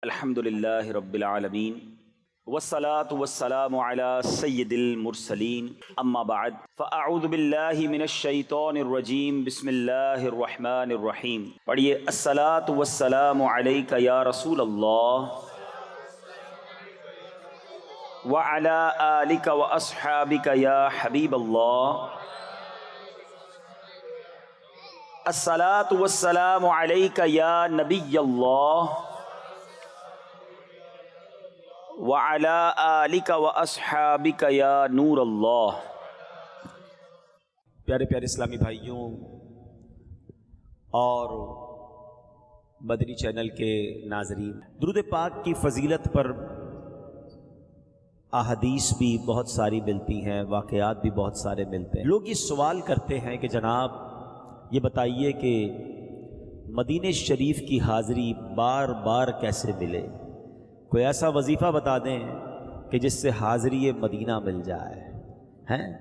الحمدللہ رب العالمین والصلاة والسلام علی سید المرسلین اما بعد فاعوذ باللہ من الشیطان الرجیم بسم اللہ الرحمن الرحیم. پڑھیے الصلاة والسلام علیک یا رسول اللہ وعلی آلک واصحابک یا حبیب اللہ. الصلاة والسلام علیک یا نبی اللہ وَعَلَىٰ آلِكَ وَأَصْحَابِكَ يَا نُورَ اللہ. پیارے پیارے اسلامی بھائیوں اور مدنی چینل کے ناظرین، درود پاک کی فضیلت پر احادیث بھی بہت ساری ملتی ہیں، واقعات بھی بہت سارے ملتے ہیں. لوگ یہ سوال کرتے ہیں کہ جناب یہ بتائیے کہ مدینہ شریف کی حاضری بار بار کیسے ملے؟ کوئی ایسا وظیفہ بتا دیں کہ جس سے حاضری مدینہ مل جائے ہیں.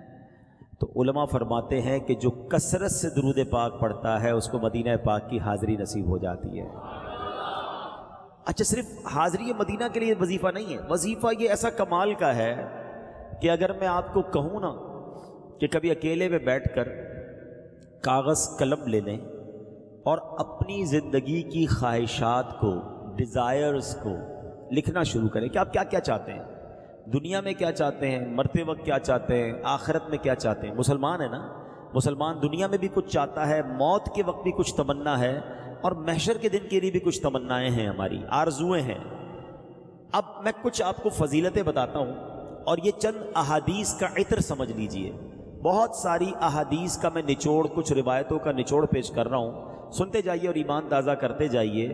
تو علماء فرماتے ہیں کہ جو کثرت سے درود پاک پڑھتا ہے اس کو مدینہ پاک کی حاضری نصیب ہو جاتی ہے. اچھا، صرف حاضری مدینہ کے لیے وظیفہ نہیں ہے، وظیفہ یہ ایسا کمال کا ہے کہ اگر میں آپ کو کہوں نا کہ کبھی اکیلے میں بیٹھ کر کاغذ قلم لے لیں اور اپنی زندگی کی خواہشات کو، ڈیزائرز کو لکھنا شروع کریں کہ آپ کیا کیا چاہتے ہیں، دنیا میں کیا چاہتے ہیں، مرتے وقت کیا چاہتے ہیں، آخرت میں کیا چاہتے ہیں. مسلمان ہے نا، مسلمان دنیا میں بھی کچھ چاہتا ہے، موت کے وقت بھی کچھ تمنا ہے، اور محشر کے دن کے لیے بھی کچھ تمنائیں ہیں، ہماری آرزویں ہیں. اب میں کچھ آپ کو فضیلتیں بتاتا ہوں اور یہ چند احادیث کا عطر سمجھ لیجئے. بہت ساری احادیث کا میں نچوڑ، کچھ روایتوں کا نچوڑ پیش کر رہا ہوں، سنتے جائیے اور ایمان تازہ کرتے جائیے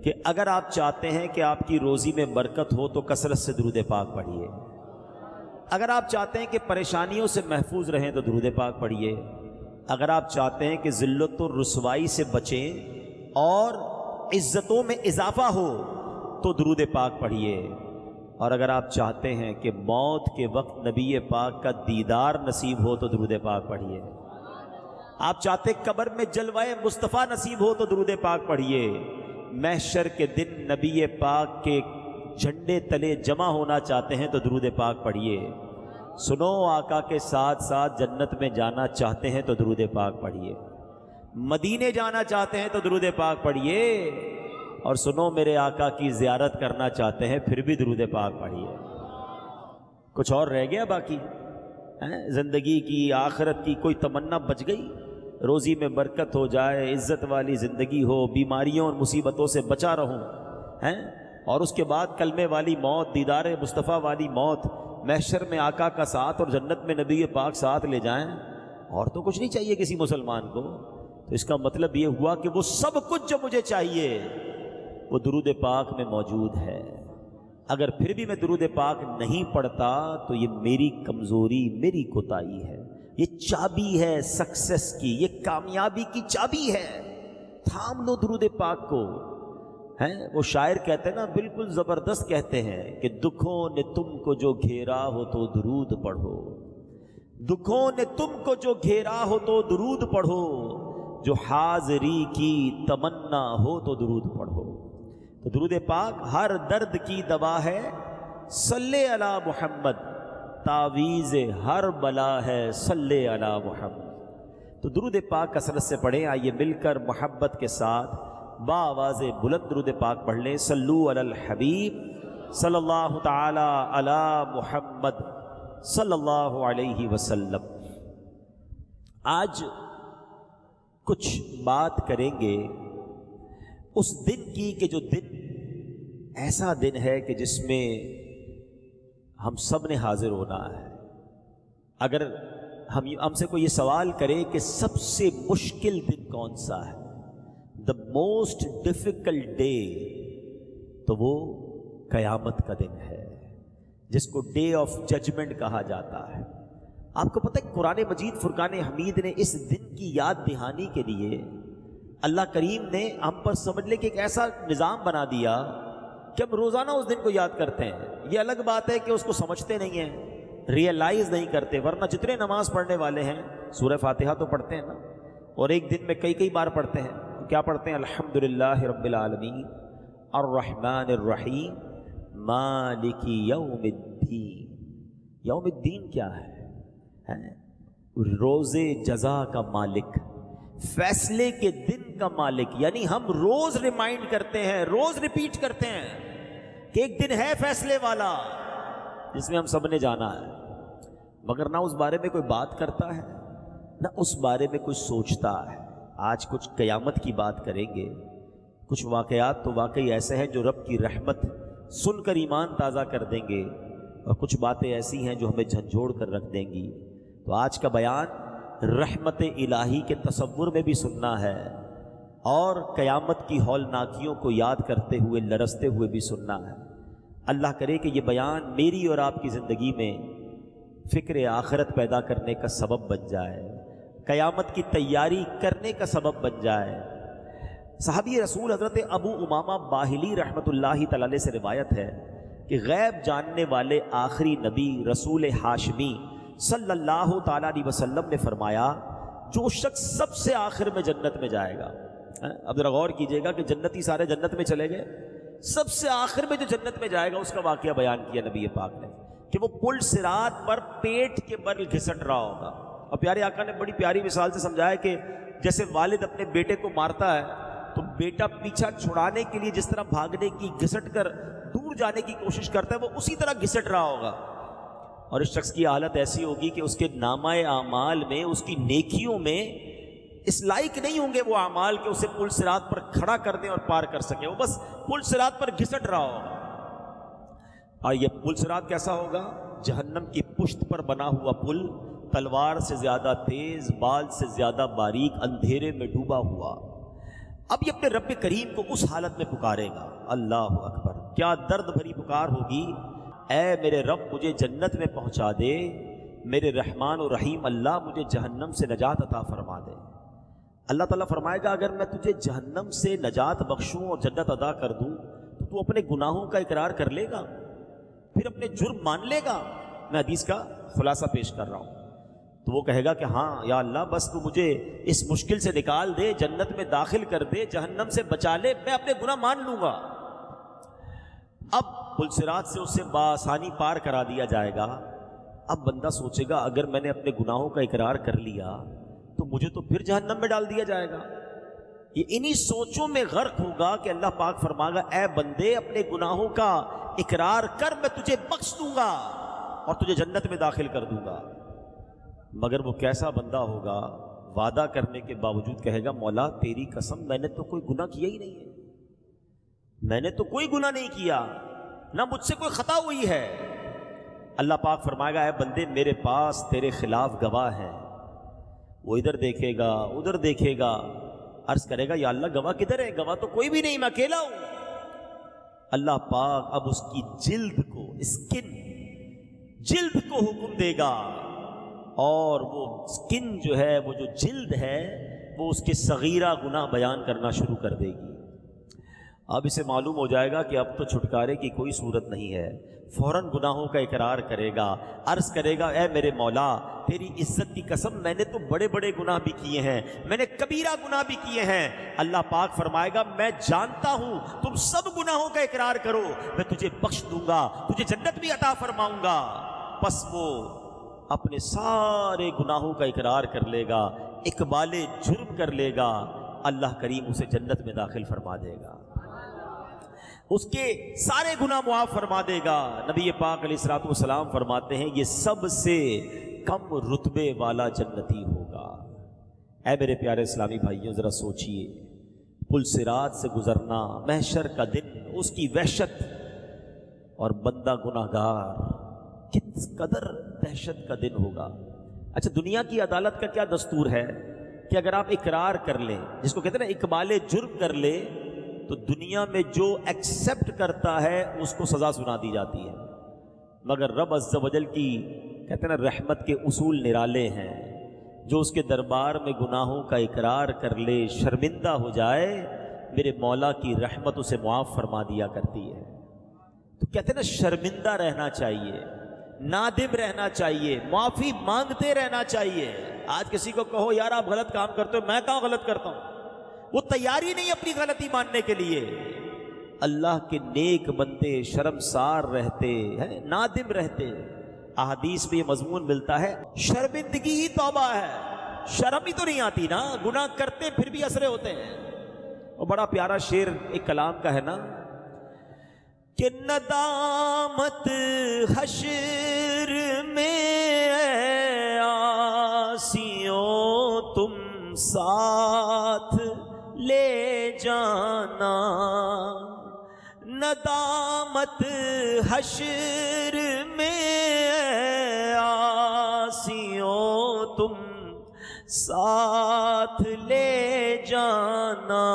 کہ اگر آپ چاہتے ہیں کہ آپ کی روزی میں برکت ہو تو کثرت سے درود پاک پڑھیے. اگر آپ چاہتے ہیں کہ پریشانیوں سے محفوظ رہیں تو درود پاک پڑھیے. اگر آپ چاہتے ہیں کہ ذلت و رسوائی سے بچیں اور عزتوں میں اضافہ ہو تو درود پاک پڑھیے. اور اگر آپ چاہتے ہیں کہ موت کے وقت نبی پاک کا دیدار نصیب ہو تو درود پاک پڑھیے. آپ چاہتے قبر میں جلوہ مصطفیٰ نصیب ہو تو درود پاک پڑھیے. محشر کے دن نبی پاک کے جھنڈے تلے جمع ہونا چاہتے ہیں تو درود پاک پڑھیے. سنو، آقا کے ساتھ ساتھ جنت میں جانا چاہتے ہیں تو درود پاک پڑھیے. مدینے جانا چاہتے ہیں تو درود پاک پڑھیے. اور سنو، میرے آقا کی زیارت کرنا چاہتے ہیں پھر بھی درود پاک پڑھیے. کچھ اور رہ گیا باقی؟ زندگی کی، آخرت کی کوئی تمنا بچ گئی؟ روزی میں برکت ہو جائے، عزت والی زندگی ہو، بیماریوں اور مصیبتوں سے بچا رہوں ہیں، اور اس کے بعد کلمے والی موت، دیدار مصطفیٰ والی موت، محشر میں آقا کا ساتھ اور جنت میں نبی پاک ساتھ لے جائیں. اور تو کچھ نہیں چاہیے کسی مسلمان کو. تو اس کا مطلب یہ ہوا کہ وہ سب کچھ جو مجھے چاہیے وہ درود پاک میں موجود ہے. اگر پھر بھی میں درود پاک نہیں پڑھتا تو یہ میری کمزوری، میری کوتاہی ہے. یہ چابی ہے سکسیس کی، یہ کامیابی کی چابی ہے. تھام لو درود پاک کو. وہ شاعر کہتے ہیں نا، بالکل زبردست کہتے ہیں کہ دکھوں نے تم کو جو گھیرا ہو تو درود پڑھو. دکھوں نے تم کو جو گھیرا ہو تو درود پڑھو. جو حاضری کی تمنا ہو تو درود پڑھو. تو درود پاک ہر درد کی دوا ہے. صلی علی محمد تعویذ ہر بلا ہے، صلی علی محمد. تو درود پاک کثرت سے پڑھیں. آئیے مل کر محبت کے ساتھ با آواز بلند درود پاک پڑھ لیں. صلو علی الحبیب صلی اللہ تعالی علی محمد صلی اللہ علیہ وسلم. آج کچھ بات کریں گے اس دن کی کہ جو دن ایسا دن ہے کہ جس میں ہم سب نے حاضر ہونا ہے. اگر ہم سے کوئی یہ سوال کرے کہ سب سے مشکل دن کون سا ہے، دا موسٹ ڈیفیکلٹ ڈے، تو وہ قیامت کا دن ہے جس کو ڈے آف ججمنٹ کہا جاتا ہے. آپ کو پتہ ہے قرآن مجید فرقان حمید نے اس دن کی یاد دہانی کے لیے اللہ کریم نے ہم پر سمجھ لے کہ ایک ایسا نظام بنا دیا کہ ہم روزانہ اس دن کو یاد کرتے ہیں. یہ الگ بات ہے کہ اس کو سمجھتے نہیں ہیں، ریئلائز نہیں کرتے. ورنہ جتنے نماز پڑھنے والے ہیں سورہ فاتحہ تو پڑھتے ہیں نا، اور ایک دن میں کئی بار پڑھتے ہیں. کیا پڑھتے ہیں؟ الحمدللہ رب العالمین الرحمن الرحیم مالک یوم الدین. یوم الدین کیا ہے؟ روز جزا کا مالک، فیصلے کے دن کا مالک. یعنی ہم روز ریمائنڈ کرتے ہیں، روز ریپیٹ کرتے ہیں کہ ایک دن ہے فیصلے والا جس میں ہم سب نے جانا ہے، مگر نہ اس بارے میں کوئی بات کرتا ہے نہ اس بارے میں کوئی سوچتا ہے. آج کچھ قیامت کی بات کریں گے. کچھ واقعات تو واقعی ایسے ہیں جو رب کی رحمت سن کر ایمان تازہ کر دیں گے، اور کچھ باتیں ایسی ہیں جو ہمیں جھنجھوڑ کر رکھ دیں گی. تو آج کا بیان رحمت الہی کے تصور میں بھی سننا ہے، اور قیامت کی ہولناکیوں کو یاد کرتے ہوئے لرزتے ہوئے بھی سننا ہے. اللہ کرے کہ یہ بیان میری اور آپ کی زندگی میں فکر آخرت پیدا کرنے کا سبب بن جائے، قیامت کی تیاری کرنے کا سبب بن جائے. صحابی رسول حضرت ابو امامہ باہلی رحمۃ اللہ تعالی علیہ سے روایت ہے کہ غیب جاننے والے آخری نبی رسول ہاشمی صلی اللہ تعالیٰ علیہ وسلم نے فرمایا، جو شخص سب سے آخر میں جنت میں جائے گا. اب ذرا غور کیجئے گا کہ جنتی سارے جنت میں چلے گئے، سب سے آخر میں جو جنت میں جائے گا اس کا واقعہ بیان کیا نبی پاک نے کہ وہ پل صراط پر پیٹ کے بل گھسٹ رہا ہوگا. اور پیارے آقا نے بڑی پیاری مثال سے سمجھایا کہ جیسے والد اپنے بیٹے کو مارتا ہے تو بیٹا پیچھا چھڑانے کے لیے جس طرح بھاگنے کی، گھسٹ کر دور جانے کی کوشش کرتا ہے، وہ اسی طرح گھسٹ رہا ہوگا. اور اس شخص کی حالت ایسی ہوگی کہ اس کے نامہ اعمال میں، اس کی نیکیوں میں اس لائق نہیں ہوں گے وہ اعمال کہ اسے پل صراط پر کھڑا کر دیں اور پار کر سکے. وہ بس پل صراط پر گھسٹ رہا ہوگا. اور یہ پل صراط کیسا ہوگا؟ جہنم کی پشت پر بنا ہوا پل، تلوار سے زیادہ تیز، بال سے زیادہ باریک، اندھیرے میں ڈوبا ہوا. اب یہ اپنے رب کریم کو اس حالت میں پکارے گا. اللہ اکبر، کیا درد بھری پکار ہوگی. اے میرے رب مجھے جنت میں پہنچا دے، میرے رحمان و رحیم اللہ مجھے جہنم سے نجات عطا فرما دے. اللہ تعالیٰ فرمائے گا اگر میں تجھے جہنم سے نجات بخشوں اور جنت عطا کر دوں تو اپنے گناہوں کا اقرار کر لے گا، پھر اپنے جرم مان لے گا. میں حدیث کا خلاصہ پیش کر رہا ہوں. تو وہ کہے گا کہ ہاں یا اللہ بس تو مجھے اس مشکل سے نکال دے، جنت میں داخل کر دے، جہنم سے بچا لے، میں اپنے گناہ مان لوں گا. اب پل صراط سے اسے بآسانی پار کرا دیا جائے گا. اب بندہ سوچے گا اگر میں نے اپنے گناہوں کا اقرار کر لیا تو مجھے تو پھر جہنم میں ڈال دیا جائے گا. یہ انہی سوچوں میں غرق ہوگا کہ اللہ پاک فرمائے گا اے بندے اپنے گناہوں کا اقرار کر، میں تجھے بخش دوں گا اور تجھے جنت میں داخل کر دوں گا. مگر وہ کیسا بندہ ہوگا، وعدہ کرنے کے باوجود کہے گا مولا تیری قسم میں نے تو کوئی گناہ کیا ہی نہیں ہے، میں نے تو کوئی گناہ نہیں کیا، نہ مجھ سے کوئی خطا ہوئی ہے. اللہ پاک فرمائے گا اے بندے میرے پاس تیرے خلاف گواہ ہیں. وہ ادھر دیکھے گا ادھر دیکھے گا، عرض کرے گا یا اللہ گواہ کدھر ہے؟ گواہ تو کوئی بھی نہیں، میں اکیلا ہوں. اللہ پاک اب اس کی جلد کو، اسکن جلد کو حکم دے گا، اور وہ اسکن جو ہے، وہ جو جلد ہے، وہ اس کے صغیرہ گناہ بیان کرنا شروع کر دے گی. اب اسے معلوم ہو جائے گا کہ اب تو چھٹکارے کی کوئی صورت نہیں ہے. فوراً گناہوں کا اقرار کرے گا، عرض کرے گا اے میرے مولا تیری عزت کی قسم میں نے تو بڑے بڑے گناہ بھی کیے ہیں، میں نے کبیرہ گناہ بھی کیے ہیں. اللہ پاک فرمائے گا میں جانتا ہوں تم سب گناہوں کا اقرار کرو، میں تجھے بخش دوں گا، تجھے جنت بھی عطا فرماؤں گا. پس وہ اپنے سارے گناہوں کا اقرار کر لے گا، اقبال جرم کر لے گا. اللہ کریم اسے جنت میں داخل فرما دے گا، اس کے سارے گناہ معاف فرما دے گا. نبی پاک علیہ الصلوۃ والسلام فرماتے ہیں یہ سب سے کم رتبے والا جنتی ہوگا. اے میرے پیارے اسلامی بھائیوں ذرا سوچئے، پل صراط سے گزرنا، محشر کا دن، اس کی وحشت، اور بندہ گناہ گار، کس قدر دہشت کا دن ہوگا. اچھا دنیا کی عدالت کا کیا دستور ہے کہ اگر آپ اقرار کر لیں، جس کو کہتے ہیں نا اقبال جرم کر لے، تو دنیا میں جو ایکسیپٹ کرتا ہے اس کو سزا سنا دی جاتی ہے. مگر رب عز و جل کی کہتے ہیں نا رحمت کے اصول نرالے ہیں. جو اس کے دربار میں گناہوں کا اقرار کر لے، شرمندہ ہو جائے، میرے مولا کی رحمت اسے معاف فرما دیا کرتی ہے. تو کہتے ہیں نا شرمندہ رہنا چاہیے، نادم رہنا چاہیے، معافی مانگتے رہنا چاہیے. آج کسی کو کہو یار آپ غلط کام کرتے ہو، میں کہاں غلط کرتا ہوں، وہ تیاری نہیں اپنی غلطی ماننے کے لیے. اللہ کے نیک بندے شرمسار رہتے ہیں، نادم رہتے۔ احادیث میں یہ مضمون ملتا ہے شرمندگی ہی توبہ ہے، شرم ہی تو نہیں آتی نا، گناہ کرتے پھر بھی اسرے ہوتے ہیں۔ اور بڑا پیارا شعر ایک کلام کا ہے نا کہ ندامت حشر میں عاصیوں تم ساتھ لے جانا، ندامت حشر میں عاصیوں تم ساتھ لے جانا،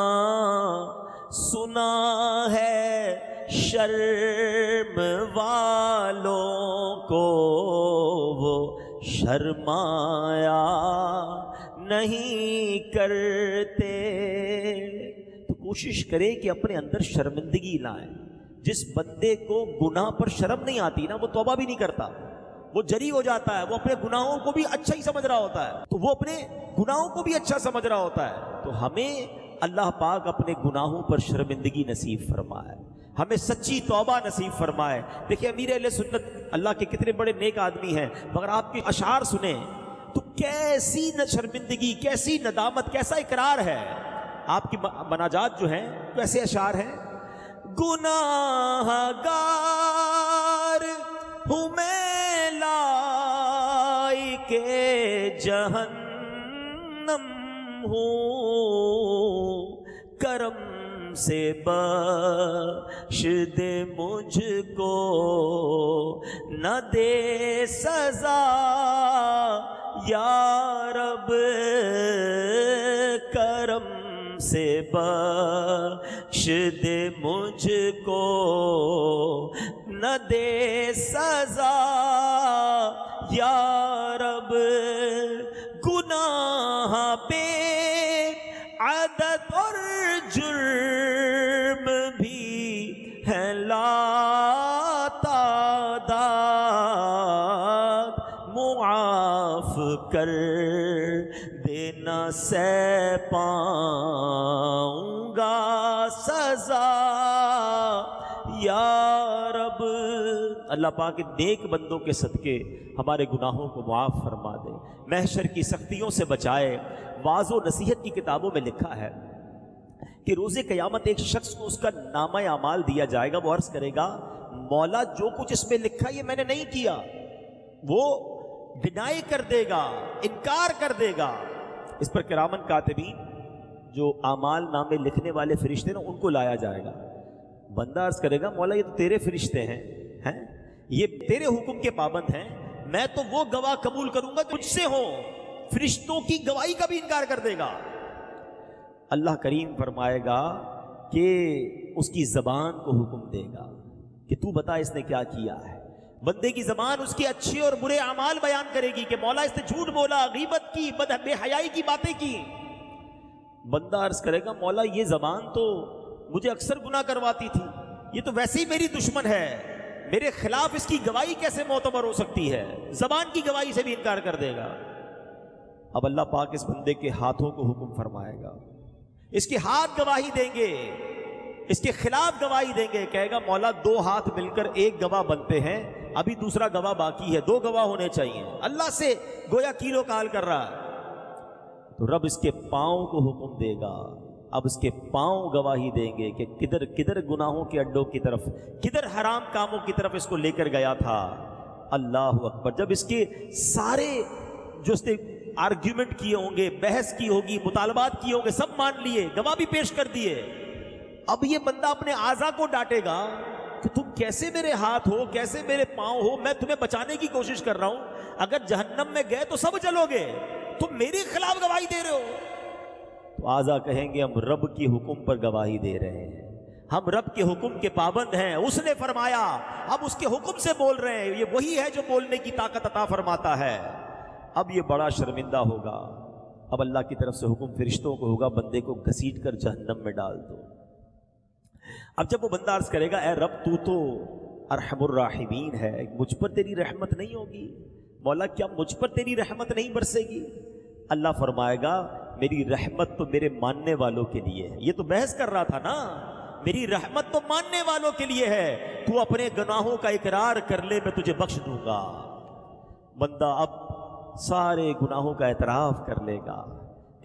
سنا ہے شرم والوں کو وہ شرمایا نہیں کرتے۔ تو کوشش کرے کہ اپنے اندر شرمندگی لائیں۔ جس بندے کو گناہ پر شرم نہیں آتی نا، وہ توبہ بھی نہیں کرتا، وہ جری ہو جاتا ہے، وہ اپنے گناہوں کو بھی اچھا ہی سمجھ رہا ہوتا ہے، تو وہ اپنے گناہوں کو بھی اچھا سمجھ رہا ہوتا ہے۔ تو ہمیں اللہ پاک اپنے گناہوں پر شرمندگی نصیب فرمائے، ہمیں سچی توبہ نصیب فرمائے۔ دیکھیں امیر اہل سنت اللہ کے کتنے بڑے نیک آدمی ہیں، مگر آپ کے اشعار سنیں تو کیسی شرمندگی، کیسی ندامت، کیسا اقرار ہے۔ آپ کی مناجات جو ہیں ویسے اشعار ہیں، گناہ گار ہوں میں لائق جہنم ہوں، کرم سے بخش دے مجھ کو، نہ دے سزا یا رب، کرم سے بخش دے مجھ کو، نہ دے سزا یا رب، گناہ بے عدد اور جرم بھی ہے لا تعداد، معاف کر دینا سہ پاؤں گا سزا یا رب۔ اللہ پاک کے نیک بندوں کے صدقے ہمارے گناہوں کو معاف فرما دے، محشر کی سختیوں سے بچائے۔ واعظ و نصیحت کی کتابوں میں لکھا ہے کہ روز قیامت ایک شخص کو اس کا نامہ اعمال دیا جائے گا، وہ عرض کرے گا مولا جو کچھ اس میں لکھا یہ میں نے نہیں کیا، وہ ڈینائی کر دے گا، انکار کر دے گا۔ اس پر کرامن کاتبین جو اعمال نامے لکھنے والے فرشتے نا ان کو لایا جائے گا۔ بندہ عرض کرے گا مولا یہ تو تیرے فرشتے ہیں، یہ تیرے حکم کے پابند ہیں، میں تو وہ گواہ قبول کروں گا تجھ سے ہو، فرشتوں کی گواہی کا بھی انکار کر دے گا۔ اللہ کریم فرمائے گا کہ اس کی زبان کو حکم دے گا کہ تو بتا اس نے کیا کیا ہے۔ بندے کی زبان اس کی اچھے اور برے اعمال بیان کرے گی کہ مولا اس نے جھوٹ بولا، غیبت کی، بے حیائی کی باتیں کی۔ بندہ عرض کرے گا مولا یہ زبان تو مجھے اکثر گناہ کرواتی تھی، یہ تو ویسے ہی میری دشمن ہے، میرے خلاف اس کی گواہی کیسے معتبر ہو سکتی ہے؟ زبان کی گواہی سے بھی انکار کر دے گا۔ اب اللہ پاک اس بندے کے ہاتھوں کو حکم فرمائے گا، اس کے ہاتھ گواہی دیں گے، اس کے خلاف گواہی دیں گے، کہے گا مولا دو ہاتھ مل کر ایک گواہ بنتے ہیں، ابھی دوسرا گواہ باقی ہے، دو گواہ ہونے چاہیے۔ اللہ سے گویا کیلو کال کر رہا ہے۔ تو رب اس کے پاؤں کو حکم دے گا، اب اس کے پاؤں گواہی دیں گے کہ کدھر کدھر گناہوں کے اڈوں کی طرف، کدھر حرام کاموں کی طرف اس کو لے کر گیا تھا۔ اللہ اکبر۔ جب اس کے سارے جو اس نے آرگیومنٹ کیے ہوں گے، بحث کی ہوگی، مطالبات کیے ہوں گے، سب مان لیے، گواہ بھی پیش کر دیے، اب یہ بندہ اپنے اعضاء کو ڈانٹے گا کہ تم کیسے میرے ہاتھ ہو، کیسے میرے پاؤں ہو، میں تمہیں بچانے کی کوشش کر رہا ہوں، اگر جہنم میں گئے تو سب جلو گے، تم میرے خلاف گواہی دے رہے ہو۔ تو اعضاء کہیں گے ہم رب کی حکم پر گواہی دے رہے ہیں، ہم رب کے حکم کے پابند ہیں، اس نے فرمایا، اب اس کے حکم سے بول رہے ہیں، یہ وہی ہے جو بولنے کی طاقت عطا فرماتا ہے۔ اب یہ بڑا شرمندہ ہوگا، اب اللہ کی طرف سے حکم فرشتوں کو ہوگا بندے کو گھسیٹ کر جہنم میں ڈال دو۔ اب جب وہ بندہ عرض کرے گا اے رب تو ارحم الراحمین ہے، مجھ پر تیری رحمت نہیں ہوگی؟ مولا کیا مجھ پر تیری رحمت نہیں برسے گی؟ اللہ فرمائے گا میری رحمت تو میرے ماننے والوں کے لیے ہے۔ یہ تو بحث کر رہا تھا نا میری رحمت تو ماننے والوں کے لیے ہے، تو اپنے گناہوں کا اقرار کر لے، میں تجھے بخش دوں گا۔ بندہ اب سارے گناہوں کا اعتراف کر لے گا،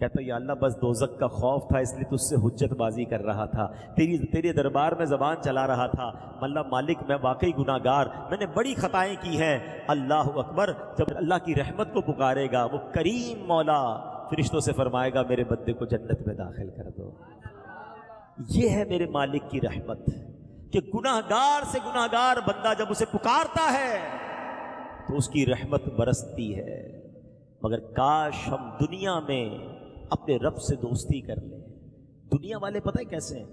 کہتا یا اللہ بس دوزخ کا خوف تھا، اس لیے تجھ سے حجت بازی کر رہا تھا، تیرے دربار میں زبان چلا رہا تھا، اللہ مالک میں واقعی گناہ گار، میں نے بڑی خطائیں کی ہیں۔ اللہ اکبر، جب اللہ کی رحمت کو پکارے گا وہ کریم مولا فرشتوں سے فرمائے گا میرے بندے کو جنت میں داخل کر دو۔ یہ ہے میرے مالک کی رحمت کہ گناہ گار سے گناہ گار بندہ جب اسے پکارتا ہے تو اس کی رحمت برستی ہے۔ مگر کاش ہم دنیا میں اپنے رب سے دوستی کر لیں۔ دنیا والے پتہ ہے کیسے ہیں؟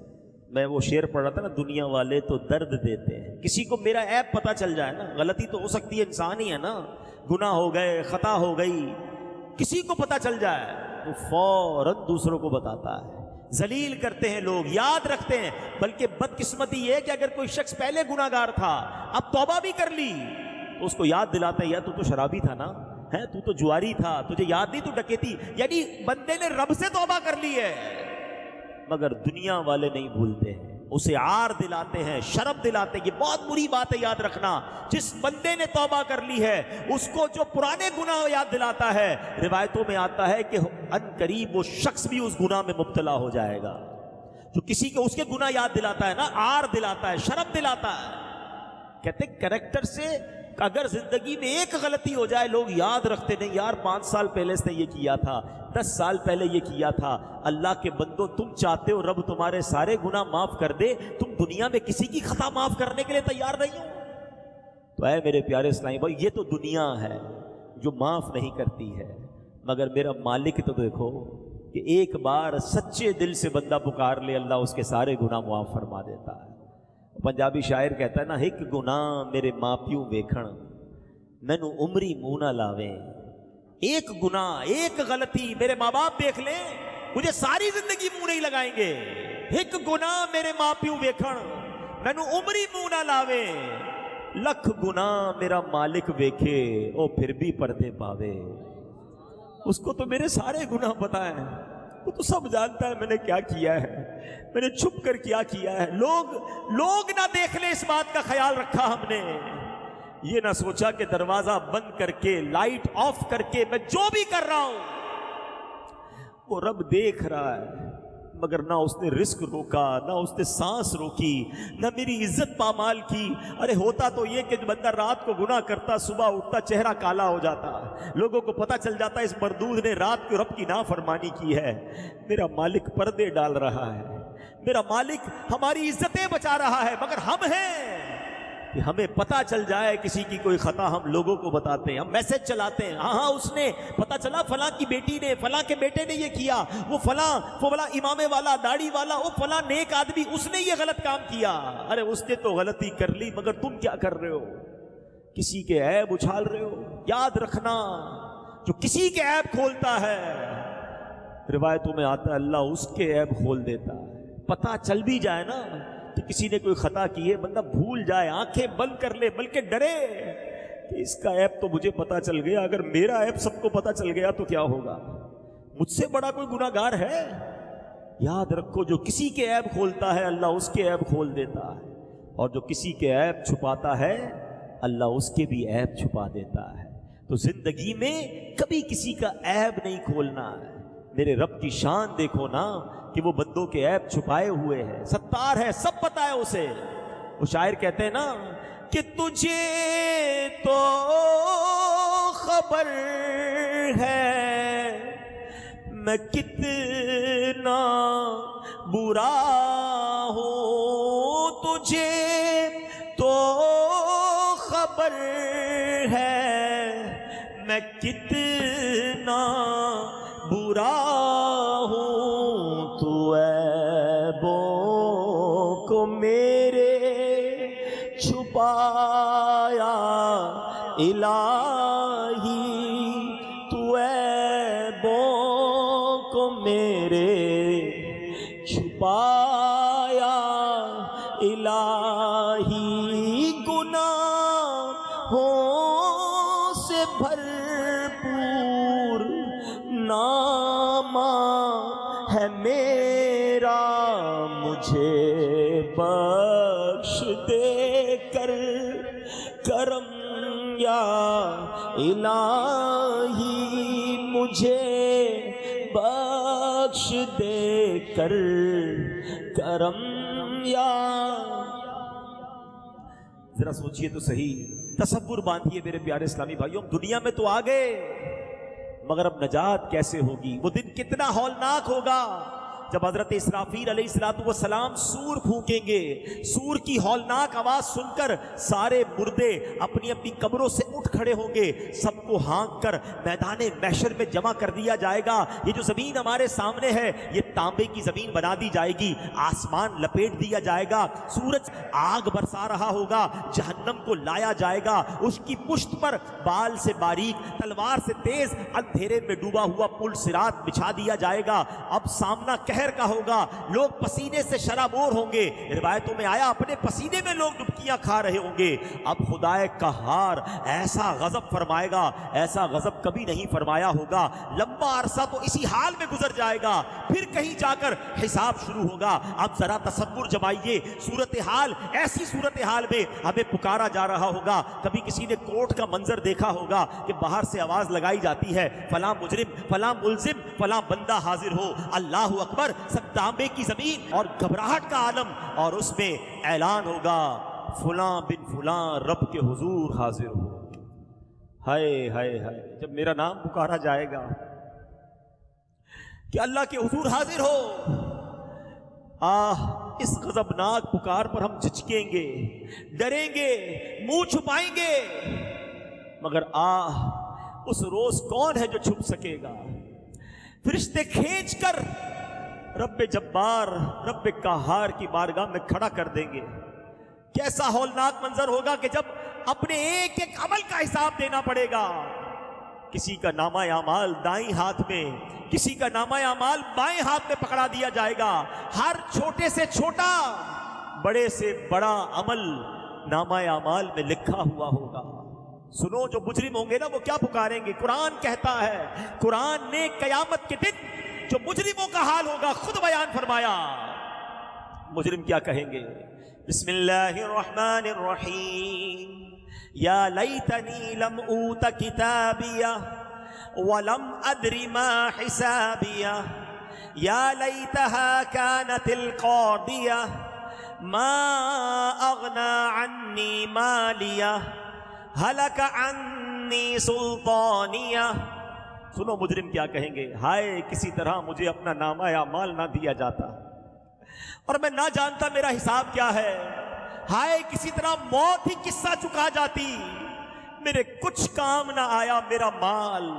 میں وہ شعر پڑھ رہا تھا نا، دنیا والے تو درد دیتے ہیں۔ کسی کو میرا عیب پتہ چل جائے نا، غلطی تو ہو سکتی ہے، انسان ہی ہے نا، گناہ ہو گئے، خطا ہو گئی، کسی کو پتہ چل جائے تو فوراً دوسروں کو بتاتا ہے۔ ذلیل کرتے ہیں لوگ، یاد رکھتے ہیں، بلکہ بدقسمتی یہ ہے کہ اگر کوئی شخص پہلے گناہ گار تھا اب توبہ بھی کر لی تو اس کو یاد دلاتا ہے یا تو شرابی تھا نا، ہے تو جواری تھا، تجھے یاد نہیں تو ڈکیتی، یعنی بندے نے رب سے توبہ کر لی ہے۔ مگر دنیا والے نہیں بھولتے ہیں، اسے عار دلاتے ہیں، شرم دلاتے ہیں۔ یہ بہت بری بات ہے، یاد رکھنا، جس بندے نے توبہ کر لی ہے اس کو جو پرانے گناہ یاد دلاتا ہے، روایتوں میں آتا ہے کہ ان قریب وہ شخص بھی اس گناہ میں مبتلا ہو جائے گا۔ جو کسی کو اس کے گناہ یاد دلاتا ہے نا، عار دلاتا ہے، شرم دلاتا ہے۔ کہتے ہیں کریکٹر سے اگر زندگی میں ایک غلطی ہو جائے لوگ یاد رکھتے نہیں، یار 5 سال پہلے اس نے یہ کیا تھا، 10 سال پہلے یہ کیا تھا۔ اللہ کے بندو، تم چاہتے ہو رب تمہارے سارے گناہ معاف کر دے، تم دنیا میں کسی کی خطا معاف کرنے کے لیے تیار نہیں ہو؟ تو اے میرے پیارے اسلامی بھائی، یہ تو دنیا ہے جو معاف نہیں کرتی ہے، مگر میرا مالک تو دیکھو کہ ایک بار سچے دل سے بندہ پکار لے، اللہ اس کے سارے گناہ معاف فرما دیتا ہے۔ پنجابی شاعر کہتا ہے نا، ایک گناہ میرے ماں پیو ویکھن مینوں عمری منہ نہ لاویں۔ ایک گناہ، ایک غلطی میرے ماں باپ دیکھ لیں، مجھے ساری زندگی منہ نہیں لگائیں گے۔ ایک گناہ میرے ماں پیو ویکھن مینوں عمری منہ نہ لاویں، لکھ گناہ میرا مالک ویکھے او پھر بھی پردے پاوے۔ اس کو تو میرے سارے گناہ پتہ ہیں، وہ تو سب جانتا ہے میں نے کیا کیا ہے، میں نے چھپ کر کیا کیا ہے۔ لوگ نہ دیکھ لیں، اس بات کا خیال رکھا ہم نے۔ یہ نہ سوچا کہ دروازہ بند کر کے، لائٹ آف کر کے میں جو بھی کر رہا ہوں وہ رب دیکھ رہا ہے، مگر نہ اس نے رزق روکا، نہ اس نے سانس روکی، نہ میری عزت پامال کی۔ ارے ہوتا تو یہ کہ بندہ رات کو گناہ کرتا، صبح اٹھتا چہرہ کالا ہو جاتا، لوگوں کو پتہ چل جاتا اس مردود نے رات کو رب کی نافرمانی کی ہے۔ میرا مالک پردے ڈال رہا ہے، میرا مالک ہماری عزتیں بچا رہا ہے، مگر ہم ہیں کہ ہمیں پتہ چل جائے کسی کی کوئی خطا ہم لوگوں کو بتاتے ہیں، ہم میسج چلاتے ہیں، ہاں اس نے پتہ چلا فلاں کی بیٹی نے، فلاں کے بیٹے نے یہ کیا، وہ فلاں امامے والا، داڑھی والا، وہ فلاں نیک آدمی، اس نے یہ غلط کام کیا۔ ارے اس نے تو غلطی کر لی، مگر تم کیا کر رہے ہو؟ کسی کے عیب اچھال رہے ہو۔ یاد رکھنا، جو کسی کے عیب کھولتا ہے، روایتوں میں آتا ہے اللہ اس کے عیب کھول دیتا ہے۔ پتہ چل بھی جائے نا کہ کسی نے کوئی خطا کی ہے، بندہ بھول جائے، آنکھیں بند کر لے، بلکہ ڈرے کہ اس کا عیب تو مجھے پتہ چل گیا، اگر میرا عیب سب کو پتہ چل گیا تو کیا ہوگا؟ مجھ سے بڑا کوئی گناہ گار ہے؟ یاد رکھو، جو کسی کے عیب کھولتا ہے اللہ اس کے عیب کھول دیتا ہے، اور جو کسی کے عیب چھپاتا ہے اللہ اس کے بھی عیب چھپا دیتا ہے۔ تو زندگی میں کبھی کسی کا عیب نہیں کھولنا ہے۔ میرے رب کی شان دیکھو نا کہ وہ بندوں کے عیب چھپائے ہوئے ہیں، ستار ہے، سب پتہ ہے اسے۔ وہ شاعر کہتے ہیں نا کہ تجھے تو خبر ہے میں کتنا برا ہوں، تجھے تو خبر ہے میں کتنا برا ہوں، تو عیبوں کو میرے چھپایا الہی، تو عیبوں کو میرے چھپایا الہی، گناہوں سے بھرپور نامہ ہے میرا، مجھے کر کرم یا الہی مجھے بخش دے کر کرم یا. ذرا سوچئے تو صحیح، تصور باندھیے میرے پیارے اسلامی بھائیوں. دنیا میں تو آ گئے مگر اب نجات کیسے ہوگی؟ وہ دن کتنا ہولناک ہوگا جب حضرت اسرافیل علیہ السلام سور پھونکیں گے. سور کی ہولناک آواز سن کر سارے مردے اپنی اپنی قبروں سے اٹھ کھڑے ہوں گے. سب کو ہانک کر میدان محشر میں جمع کر دیا جائے گا. یہ جو زمین ہمارے سامنے ہے یہ تانبے کی زمین بنا دی جائے گی. آسمان لپیٹ دیا جائے گا. سورج آگ برسا رہا ہوگا. جہنم کو لایا جائے گا. اس کی پشت پر بال سے باریک تلوار سے تیز اندھیرے میں ڈوبا ہوا پل صراط بچھا دیا جائے گا. اب سامنا کا ہوگا. لوگ پسینے سے شرابور ہوں گے. روایتوں میں آیا اپنے پسینے میں لوگ ڈبکیاں کھا رہے ہوں گے. اب خدائے قہار ایسا غضب فرمائے گا، ایسا غضب کبھی نہیں فرمایا ہوگا. لمبا عرصہ تو اسی حال میں گزر جائے گا، پھر کہیں جا کر حساب شروع ہوگا. اب ذرا تصور جمائیے صورتحال، ایسی صورتحال میں ہمیں پکارا جا رہا ہوگا. کبھی کسی نے کورٹ کا منظر دیکھا ہوگا کہ باہر سے آواز لگائی جاتی ہے فلاں مجرم، فلاں ملزم، فلاں بندہ حاضر ہو. اللہ اکبر، سب تانبے کی زمین اور گھبراہٹ کا عالم، اور اس میں اعلان ہوگا فلاں بن فلاں رب کے حضور حاضر ہو. ہائے ہائے ہائے، جب میرا نام پکارا جائے گا کہ اللہ کے حضور حاضر ہو، اس غضبناک پکار پر ہم جھجکیں گے، ڈریں گے، منہ چھپائیں گے. مگر اس روز کون ہے جو چھپ سکے گا؟ فرشتے کھینچ کر رب جبار، رب قہار کی بارگاہ میں کھڑا کر دیں گے. کیسا ہولناک منظر ہوگا کہ جب اپنے ایک ایک عمل کا حساب دینا پڑے گا. کسی کا نامہ اعمال دائیں ہاتھ میں، کسی کا نامہ اعمال بائیں ہاتھ میں پکڑا دیا جائے گا. ہر چھوٹے سے چھوٹا، بڑے سے بڑا عمل نامہ اعمال میں لکھا ہوا ہوگا. سنو، جو مجرم ہوں گے نا وہ کیا پکاریں گے. قرآن کہتا ہے، قرآن نے قیامت کے دن جو مجرموں کا حال ہوگا خود بیان فرمایا. مجرم کیا کہیں گے؟ بسم اللہ الرحمن الرحیم. یا لیتنی لم اوت کتابیہ ولم ادر ما حسابیہ یا لیتہا کانت القاضیہ ما اغنی عنی مالیہ ہلک عنی سلطانیہ. سنو مجرم کیا کہیں گے، ہائے کسی طرح مجھے اپنا نامہ اعمال نہ دیا جاتا اور میں نہ جانتا میرا حساب کیا ہے. ہائے کسی طرح موت ہی قصہ چکا جاتی، میرے کچھ کام نہ آیا، میرا مال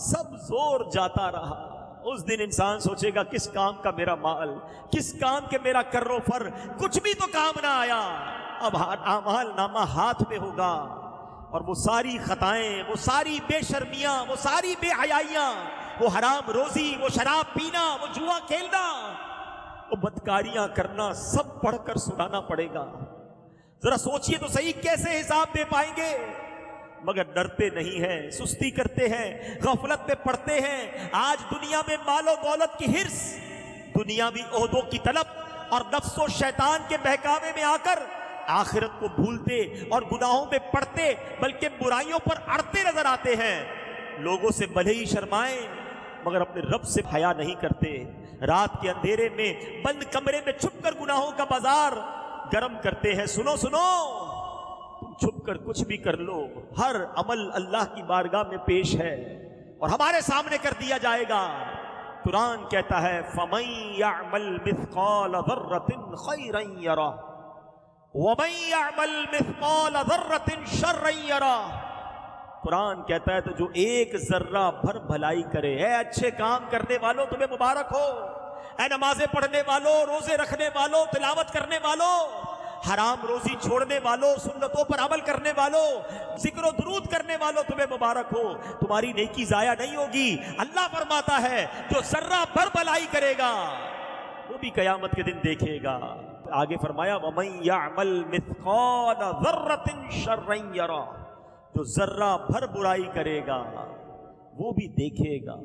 سب زور جاتا رہا. اس دن انسان سوچے گا کس کام کا میرا مال، کس کام کے میرا کر و فر، کچھ بھی تو کام نہ آیا. اب اعمال نامہ ہاتھ میں ہوگا اور وہ ساری خطائیں، وہ ساری بے شرمیاں، وہ ساری بے حیائیاں، وہ حرام روزی، وہ شراب پینا، وہ جوا کھیلنا، وہ بدکاریاں کرنا، سب پڑھ کر سنانا پڑے گا. ذرا سوچئے تو صحیح کیسے حساب دے پائیں گے. مگر ڈرتے نہیں ہیں، سستی کرتے ہیں، غفلت میں پڑتے ہیں. آج دنیا میں مال و دولت کی ہرس، دنیاوی عہدوں کی طلب اور نفس و شیطان کے بہکاوے میں آ کر آخرت کو بھولتے اور گناہوں میں پڑتے بلکہ برائیوں پر اڑتے نظر آتے ہیں. لوگوں سے بھلے ہی شرمائیں مگر اپنے رب سے حیا نہیں کرتے. رات کے اندھیرے میں بند کمرے میں چھپ کر گناہوں کا بازار گرم کرتے ہیں. سنو سنو، تم چھپ کر کچھ بھی کر لو، ہر عمل اللہ کی بارگاہ میں پیش ہے اور ہمارے سامنے کر دیا جائے گا. قرآن کہتا ہے فَمَن يَعْمَلْ مِثْقَالَ ذَرَّةٍ خَيْرًا يَرَهُ وَمَن يَعْمَلْ مِثْقَالَ ذَرَّةٍ شَرًّا يَرَهُ. قرآن کہتا ہے تو جو ایک ذرہ بھر بھلائی کرے. اے اچھے کام کرنے والوں تمہیں مبارک ہو. اے نمازیں پڑھنے والوں، روزے رکھنے والوں، تلاوت کرنے والوں، حرام روزی چھوڑنے والوں، سنتوں پر عمل کرنے والوں، ذکر و درود کرنے والوں، تمہیں مبارک ہو. تمہاری نیکی ضائع نہیں ہوگی. اللہ فرماتا ہے جو ذرہ بھر بھلائی کرے گا وہ بھی قیامت کے دن دیکھے گا. آگے فرمایا وَمَن يَعْمَلْ مِثْقَالَ ذَرَّةٍ شَرًّا يَرَهُ. جو ذرہ بھر برائی کرے گا وہ بھی دیکھے گا.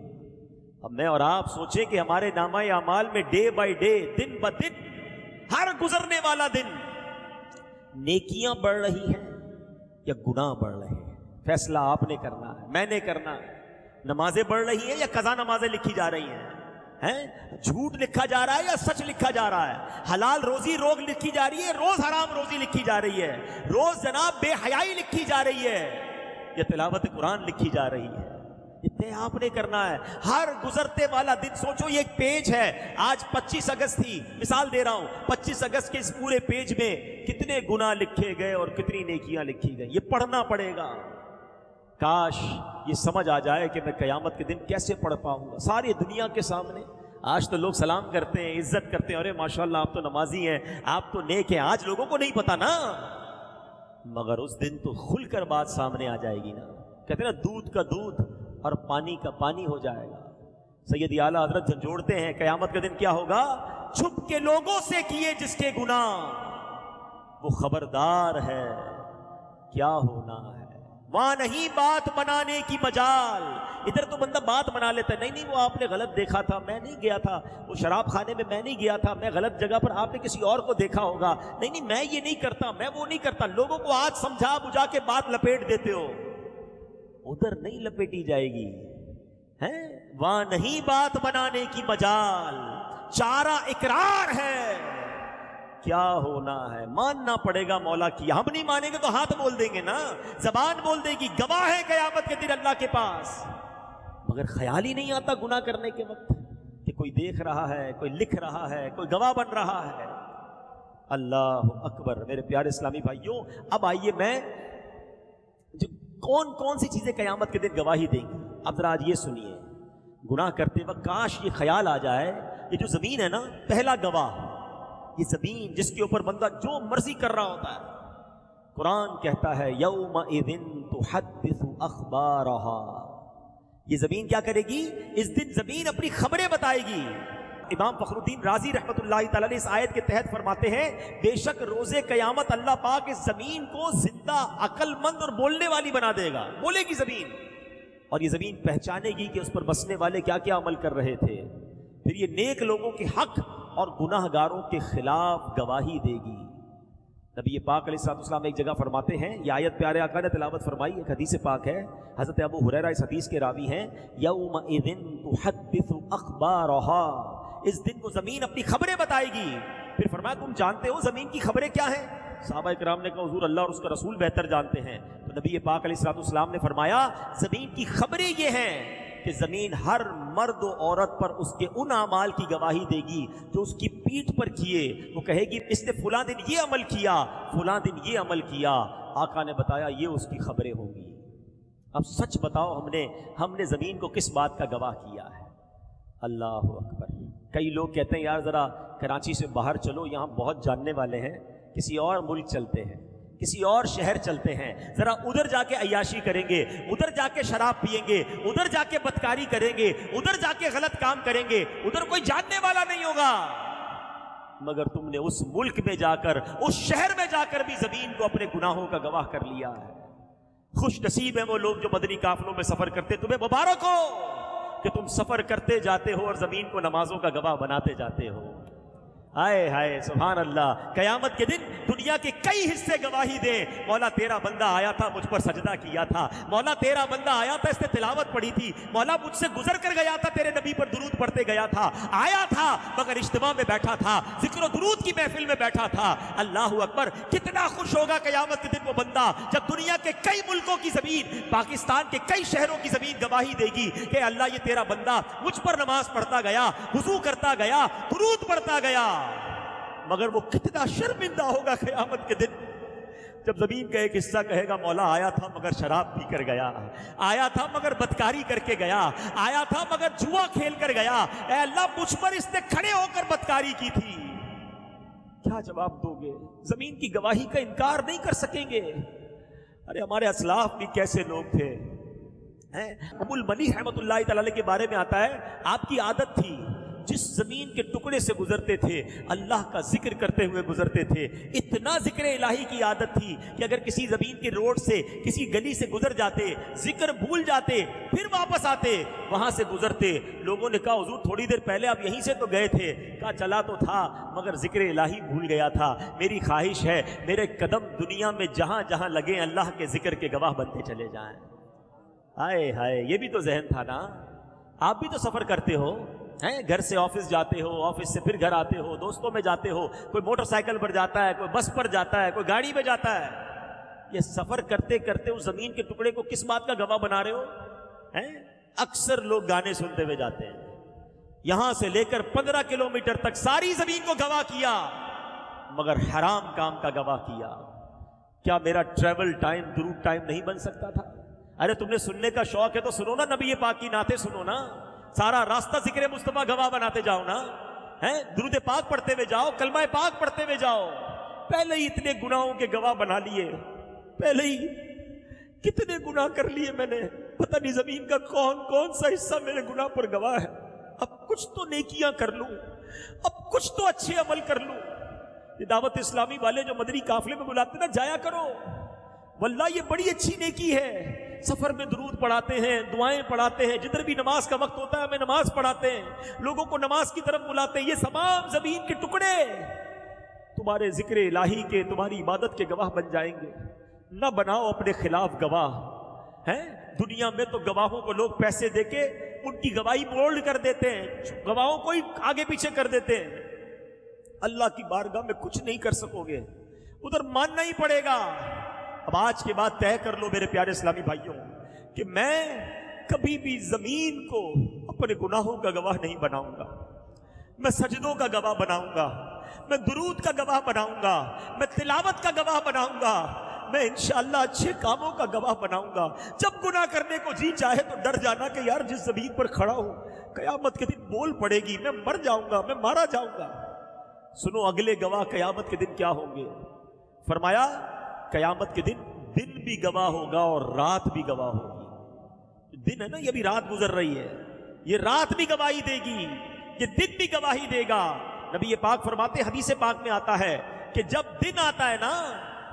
اب میں اور آپ سوچیں کہ ہمارے نامہ اعمال میں ڈے بائی ڈے، دن بہ دن، ہر گزرنے والا دن نیکیاں بڑھ رہی ہیں یا گناہ بڑھ رہے ہیں؟ فیصلہ آپ نے کرنا ہے، میں نے کرنا ہے۔ نمازیں بڑھ رہی ہیں یا قضا نمازیں لکھی جا رہی ہیں؟ جھوٹ لکھا جا رہا ہے یا سچ لکھا جا رہا ہے؟ حلال روزی روز لکھی جا رہی ہے، روز حرام روزی لکھی جا رہی ہے، روز جناب بے حیائی لکھی جا رہی ہے، یا تلاوت قرآن لکھی جا رہی ہے؟ اتنے آپ نے کرنا ہے۔ ہر گزرتے والا دن سوچو، یہ ایک پیج ہے، آج 25 اگست تھی، مثال دے رہا ہوں، 25 اگست کے اس پورے پیج میں کتنے گناہ لکھے گئے اور کتنی نیکیاں لکھی گئی، یہ پڑھنا پڑے گا۔ کاش یہ سمجھ آ جائے کہ میں قیامت کے دن کیسے پڑھ پاؤں گا ساری دنیا کے سامنے۔ آج تو لوگ سلام کرتے ہیں، عزت کرتے ہیں، ارے ماشاءاللہ آپ تو نمازی ہیں، آپ تو نیک ہیں، آج لوگوں کو نہیں پتا نا، مگر اس دن تو کھل کر بات سامنے آ جائے گی نا۔ کہتے ہیں نا دودھ کا دودھ اور پانی کا پانی ہو جائے گا۔ سید اعلیٰ حضرت جھنجھوڑتے ہیں قیامت کا دن کیا ہوگا؟ چھپ کے لوگوں سے کیے جس کے گناہ وہ خبردار ہے کیا ہونا ہے۔ وہاں نہیں بات بنانے کی مجال، ادھر تو بندہ بات بنا لیتا ہے، نہیں وہ آپ نے غلط دیکھا تھا، میں نہیں گیا تھا وہ شراب خانے میں، میں نہیں گیا تھا، میں غلط جگہ پر، آپ نے کسی اور کو دیکھا ہوگا، نہیں میں یہ نہیں کرتا، میں وہ نہیں کرتا۔ لوگوں کو آج سمجھا بجھا کے بات لپیٹ دیتے ہو، ادھر نہیں لپیٹی جائے گی۔ وہاں نہیں بات بنانے کی مجال، چارہ اقرار ہے کیا ہونا ہے۔ ماننا پڑے گا مولا کی، ہم نہیں مانیں گے تو ہاتھ بول دیں گے نا، زبان بول دے گی، گواہ ہے قیامت کے دن اللہ کے پاس۔ مگر خیال ہی نہیں آتا گناہ کرنے کے وقت کہ کوئی دیکھ رہا ہے، کوئی لکھ رہا ہے، کوئی گواہ بن رہا ہے۔ اللہ اکبر۔ میرے پیارے اسلامی بھائیوں، اب آئیے میں کون کون سی چیزیں قیامت کے دن گواہی دیں گی، اب ذرا آج یہ سنیے۔ گناہ کرتے وقت کاش یہ خیال آ جائے، یہ جو زمین ہے نا، پہلا گواہ، یہ زمین جس کے اوپر بندہ جو مرضی کر رہا ہوتا ہے، قرآن کہتا ہے یومئذ تحدث اخبارہا، یہ زمین کیا کرے گی؟ اس دن زمین اپنی خبریں بتائے گی۔ امام فخر الدین رازی رحمۃ اللہ تعالی علیہ اس آیت کے تحت فرماتے ہیں، بے شک روز قیامت اللہ پاک اس زمین کو زندہ، عقل مند اور بولنے والی بنا دے گا، بولے گی زمین، اور یہ زمین پہچانے گی کہ اس پر بسنے والے کیا کیا عمل کر رہے تھے، پھر یہ نیک لوگوں کے حق اور گناہ گاروں کے خلاف گواہی دے گی۔ نبی پاک علیہ الصلوۃ والسلام ایک جگہ فرماتے ہیں، یہ آیت پیارے آقا نے تلاوت فرمائی، ایک حدیث پاک ہے، حضرت ابو ہریرہ اس حدیث کے راوی ہیں، یومئذ تحدث اخبارہا، اس دن کو زمین اپنی خبریں بتائے گی۔ پھر فرمایا تم جانتے ہو زمین کی خبریں کیا ہیں؟ صحابہ کرام نے کہا حضور اللہ اور اس کا رسول بہتر جانتے ہیں۔ تو نبی پاک علیہ الصلوۃ والسلام نے فرمایا زمین کی خبریں یہ ہیں کہ زمین ہر مرد و عورت پر اس کے ان اعمال کی گواہی دے گی جو اس کی پیٹھ پر کیے، وہ کہے گی اس نے فلاں دن یہ عمل کیا، فلاں دن یہ عمل کیا، آقا نے بتایا یہ اس کی خبریں ہوں گی۔ اب سچ بتاؤ ہم نے زمین کو کس بات کا گواہ کیا ہے؟ اللہ اکبر۔ کئی لوگ کہتے ہیں یار ذرا کراچی سے باہر چلو، یہاں بہت جاننے والے ہیں، کسی اور ملک چلتے ہیں، کسی اور شہر چلتے ہیں، ذرا ادھر جا کے عیاشی کریں گے، ادھر جا کے شراب پئیں گے، ادھر جا کے بدکاری کریں گے، ادھر جا کے غلط کام کریں گے، ادھر کوئی جاننے والا نہیں ہوگا۔ مگر تم نے اس ملک میں جا کر، اس شہر میں جا کر بھی زمین کو اپنے گناہوں کا گواہ کر لیا ہے۔ خوش نصیب ہیں وہ لوگ جو مدنی قافلوں میں سفر کرتے، تمہیں مبارک ہو کہ تم سفر کرتے جاتے ہو اور زمین کو نمازوں کا گواہ بناتے جاتے ہو۔ ہائے ہائے سبحان اللہ۔ قیامت کے دن دنیا کے کئی حصے گواہی دیں، مولا تیرا بندہ آیا تھا مجھ پر سجدہ کیا تھا، مولا تیرا بندہ آیا تھا اس نے تلاوت پڑھی تھی، مولا مجھ سے گزر کر گیا تھا تیرے نبی پر درود پڑھتے گیا تھا، آیا تھا مگر اجتماع میں بیٹھا تھا، ذکر و درود کی محفل میں بیٹھا تھا۔ اللہ اکبر۔ کتنا خوش ہوگا قیامت کے دن وہ بندہ جب دنیا کے کئی ملکوں کی زمین، پاکستان کے کئی شہروں کی زمین گواہی دے گی کہ اللہ یہ تیرا بندہ مجھ پر نماز پڑھتا گیا، وضو کرتا گیا، درود پڑھتا گیا۔ مگر وہ کتنا شرمندہ ہوگا قیامت کے دن جب زمین کا ایک حصہ کہے گا مولا آیا تھا مگر شراب پی کر گیا، آیا تھا مگر بدکاری کر کے گیا، آیا تھا مگر جوا کھیل کر گیا، اے اللہ مجھ پر اس نے کھڑے ہو کر بدکاری کی تھی۔ کیا جواب دو گے؟ زمین کی گواہی کا انکار نہیں کر سکیں گے۔ ارے ہمارے اسلاف بھی کیسے لوگ تھے۔ ابو المنی رحمۃ اللہ تعالی کے بارے میں آتا ہے آپ کی عادت تھی جس زمین کے ٹکڑے سے گزرتے تھے اللہ کا ذکر کرتے ہوئے گزرتے تھے. اتنا ذکر الہی کی عادت تھی کہ اگر کسی زمین کے روڈ سے کسی گلی سے گزر جاتے, ذکر بھول جاتے, پھر واپس آتے, وہاں سے گزرتے, لوگوں نے کہا حضور تھوڑی دیر پہلے آپ یہیں سے تو گئے تھے. کہا چلا تو تھا مگر ذکر الہی بھول گیا تھا. میری خواہش ہے میرے قدم دنیا میں جہاں جہاں لگے اللہ کے ذکر کے گواہ بنتے چلے جائیں. ہائے ہائے, یہ بھی تو ذہن تھا نا. آپ بھی تو سفر کرتے ہو, گھر سے آفس جاتے ہو, آفس سے پھر گھر آتے ہو, دوستوں میں جاتے ہو, کوئی موٹر سائیکل پر جاتا ہے, کوئی بس پر جاتا ہے, کوئی گاڑی میں جاتا ہے. یہ سفر کرتے کرتے اس زمین کے ٹکڑے کو کس بات کا گواہ بنا رہے ہو؟ اکثر لوگ گانے سنتے ہوئے جاتے ہیں, یہاں سے لے کر 15 کلومیٹر تک ساری زمین کو گواہ کیا مگر حرام کام کا گواہ کیا. کیا میرا ٹریول ٹائم درود ٹائم نہیں بن سکتا تھا؟ ارے تم نے سننے کا شوق ہے تو سنو نا, نبی پاک کی نعتیں سنو نا, سارا راستہ ذکر مصطفیٰ گواہ بناتے جاؤ نا. درود پاک پڑھتے ہوئے جاؤ, کلمہ پاک پڑھتے ہوئے جاؤ. پہلے ہی اتنے گناہوں کے گواہ بنا لیے, پہلے ہی کتنے گناہ کر لیے میں نے, پتہ نہیں زمین کا کون کون سا حصہ میرے گناہ پر گواہ ہے. اب کچھ تو نیکیاں کر لوں, اب کچھ تو اچھے عمل کر لوں. یہ دعوت اسلامی والے جو مدنی قافلے میں بلاتے نا, جایا کرو, واللہ یہ بڑی اچھی نیکی ہے. سفر میں درود پڑھاتے ہیں, دعائیں پڑھاتے ہیں, جدھر بھی نماز کا وقت ہوتا ہے ہمیں نماز پڑھاتے ہیں, لوگوں کو نماز کی طرف بلاتے ہیں. یہ تمام زمین کے ٹکڑے تمہارے ذکر الہی کے, تمہاری عبادت کے گواہ بن جائیں گے. نہ بناؤ اپنے خلاف گواہ. دنیا میں تو گواہوں کو لوگ پیسے دے کے ان کی گواہی بولڈ کر دیتے ہیں, گواہوں کو ہی آگے پیچھے کر دیتے ہیں. اللہ کی بارگاہ میں کچھ نہیں کر سکو گے, ادھر ماننا ہی پڑے گا. اب آج کے بعد طے کر لو میرے پیارے اسلامی بھائیوں کہ میں کبھی بھی زمین کو اپنے گناہوں کا گواہ نہیں بناؤں گا. میں سجدوں کا گواہ بناؤں گا, میں درود کا گواہ بناؤں گا, میں تلاوت کا گواہ بناؤں گا, میں انشاءاللہ اچھے کاموں کا گواہ بناؤں گا. جب گناہ کرنے کو جی چاہے تو ڈر جانا کہ یار جس زمین پر کھڑا ہوں قیامت کے دن بول پڑے گی, میں مر جاؤں گا, میں مارا جاؤں گا. سنو اگلے گواہ قیامت کے دن کیا ہوں گے. فرمایا قیامت کے دن بھی گواہ ہوگا اور رات بھی گواہ ہوگی. دن ہے نا, یہ بھی رات گزر رہی ہے, یہ رات بھی گواہی دے گی, یہ دن بھی گواہی دے گا. نبی پاک فرماتے, حدیث پاک میں آتا ہے کہ جب دن آتا ہے نا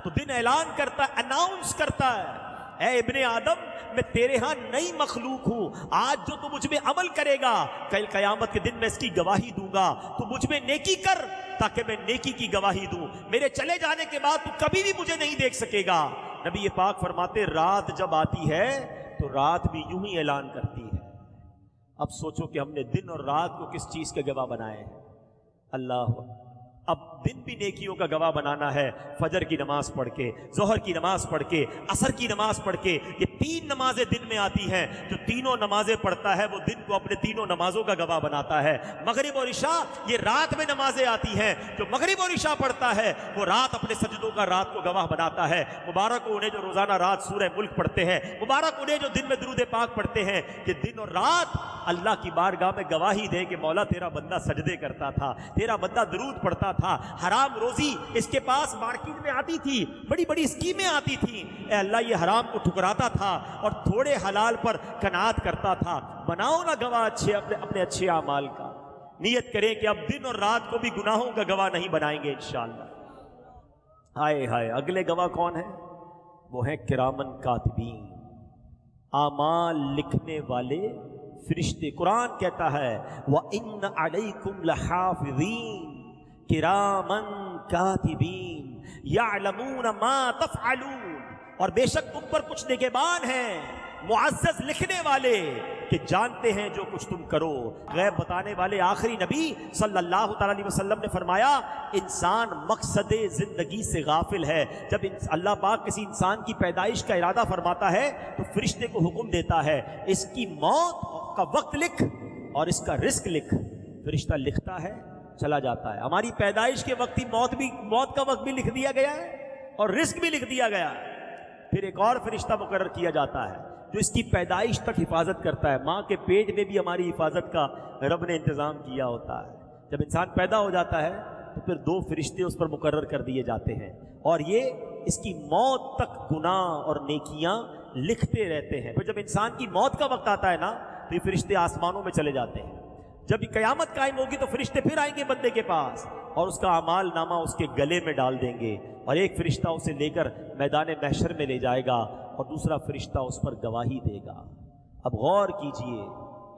تو دن اعلان کرتا ہے, اناؤنس کرتا ہے, اے ابن آدم میں تیرے ہاں نئی مخلوق ہوں, آج جو تو مجھ میں عمل کرے گا کل قیامت کے دن میں اس کی گواہی دوں گا. تو مجھ میں نیکی کر تاکہ میں نیکی کی گواہی دوں, میرے چلے جانے کے بعد تو کبھی بھی مجھے نہیں دیکھ سکے گا. نبی پاک فرماتے رات جب آتی ہے تو رات بھی یوں ہی اعلان کرتی ہے. اب سوچو کہ ہم نے دن اور رات کو کس چیز کے گواہ بنائے ہیں. اللہ, اب دن بھی نیکیوں کا گواہ بنانا ہے. فجر کی نماز پڑھ کے, ظہر کی نماز پڑھ کے, عصر کی نماز پڑھ کے, یہ 3 نمازیں دن میں آتی ہیں. جو تینوں نمازیں پڑھتا ہے وہ دن کو اپنے تینوں نمازوں کا گواہ بناتا ہے. مغرب اور عشاء یہ رات میں نمازیں آتی ہیں, جو مغرب اور عشاء پڑھتا ہے وہ رات اپنے سجدوں کا رات کو گواہ بناتا ہے. مبارک ہو انہیں جو روزانہ رات سورہ ملک پڑھتے ہیں, مبارک انہیں جو دن میں درود پاک پڑھتے ہیں. کہ دن اور رات اللہ کی بارگاہ میں گواہی دے کہ مولا تیرا بندہ سجدے کرتا تھا, تیرا بندہ درود پڑھتا تھا. حرام روزی اس کے پاس مارکیٹ میں آتی تھی, بڑی بڑی اسکیمیں آتی تھیں, اے اللہ یہ حرام کو ٹھکراتا تھا اور تھوڑے حلال پر قناعت کرتا تھا. بناؤ نا گواہ اچھے اپنے اچھے اعمال کا. نیت کریں کہ اب دن اور رات کو بھی گناہوں کا گواہ نہیں بنائیں گے انشاءاللہ. ہائے ہائے, اگلے گواہ کون ہیں؟ وہ ہیں کرامن کاتبین, اعمال لکھنے والے فرشتے. قرآن کہتا ہے وَإِنَّ عَلَيْكُمْ لَحَافِظِينَ کرامن کاتبین یعلمون ما تفعلون. اور بے شک تم پر کچھ نگہبان ہیں, معزز لکھنے والے کہ جانتے ہیں جو کچھ تم کرو. غیب بتانے والے آخری نبی صلی اللہ تعالی علیہ وسلم نے فرمایا انسان مقصد زندگی سے غافل ہے. جب اللہ پاک کسی انسان کی پیدائش کا ارادہ فرماتا ہے تو فرشتے کو حکم دیتا ہے اس کی موت کا وقت لکھ اور اس کا رزق لکھ. فرشتہ لکھتا ہے, چلا جاتا ہے. ہماری پیدائش کے وقت ہی موت کا وقت بھی لکھ دیا گیا ہے اور رزق بھی لکھ دیا گیا ہے. پھر ایک اور فرشتہ مقرر کیا جاتا ہے جو اس کی پیدائش تک حفاظت کرتا ہے. ماں کے پیٹ میں بھی ہماری حفاظت کا رب نے انتظام کیا ہوتا ہے. جب انسان پیدا ہو جاتا ہے تو پھر 2 فرشتے اس پر مقرر کر دیے جاتے ہیں اور یہ اس کی موت تک گناہ اور نیکیاں لکھتے رہتے ہیں. پھر جب انسان کی موت کا وقت آتا ہے نا تو یہ فرشتے آسمانوں میں چلے جاتے ہیں. جب قیامت قائم ہوگی تو فرشتے پھر آئیں گے بندے کے پاس اور اس کا اعمال نامہ اس کے گلے میں ڈال دیں گے، اور ایک فرشتہ اسے لے کر میدان محشر میں لے جائے گا اور دوسرا فرشتہ اس پر گواہی دے گا۔ اب غور کیجئے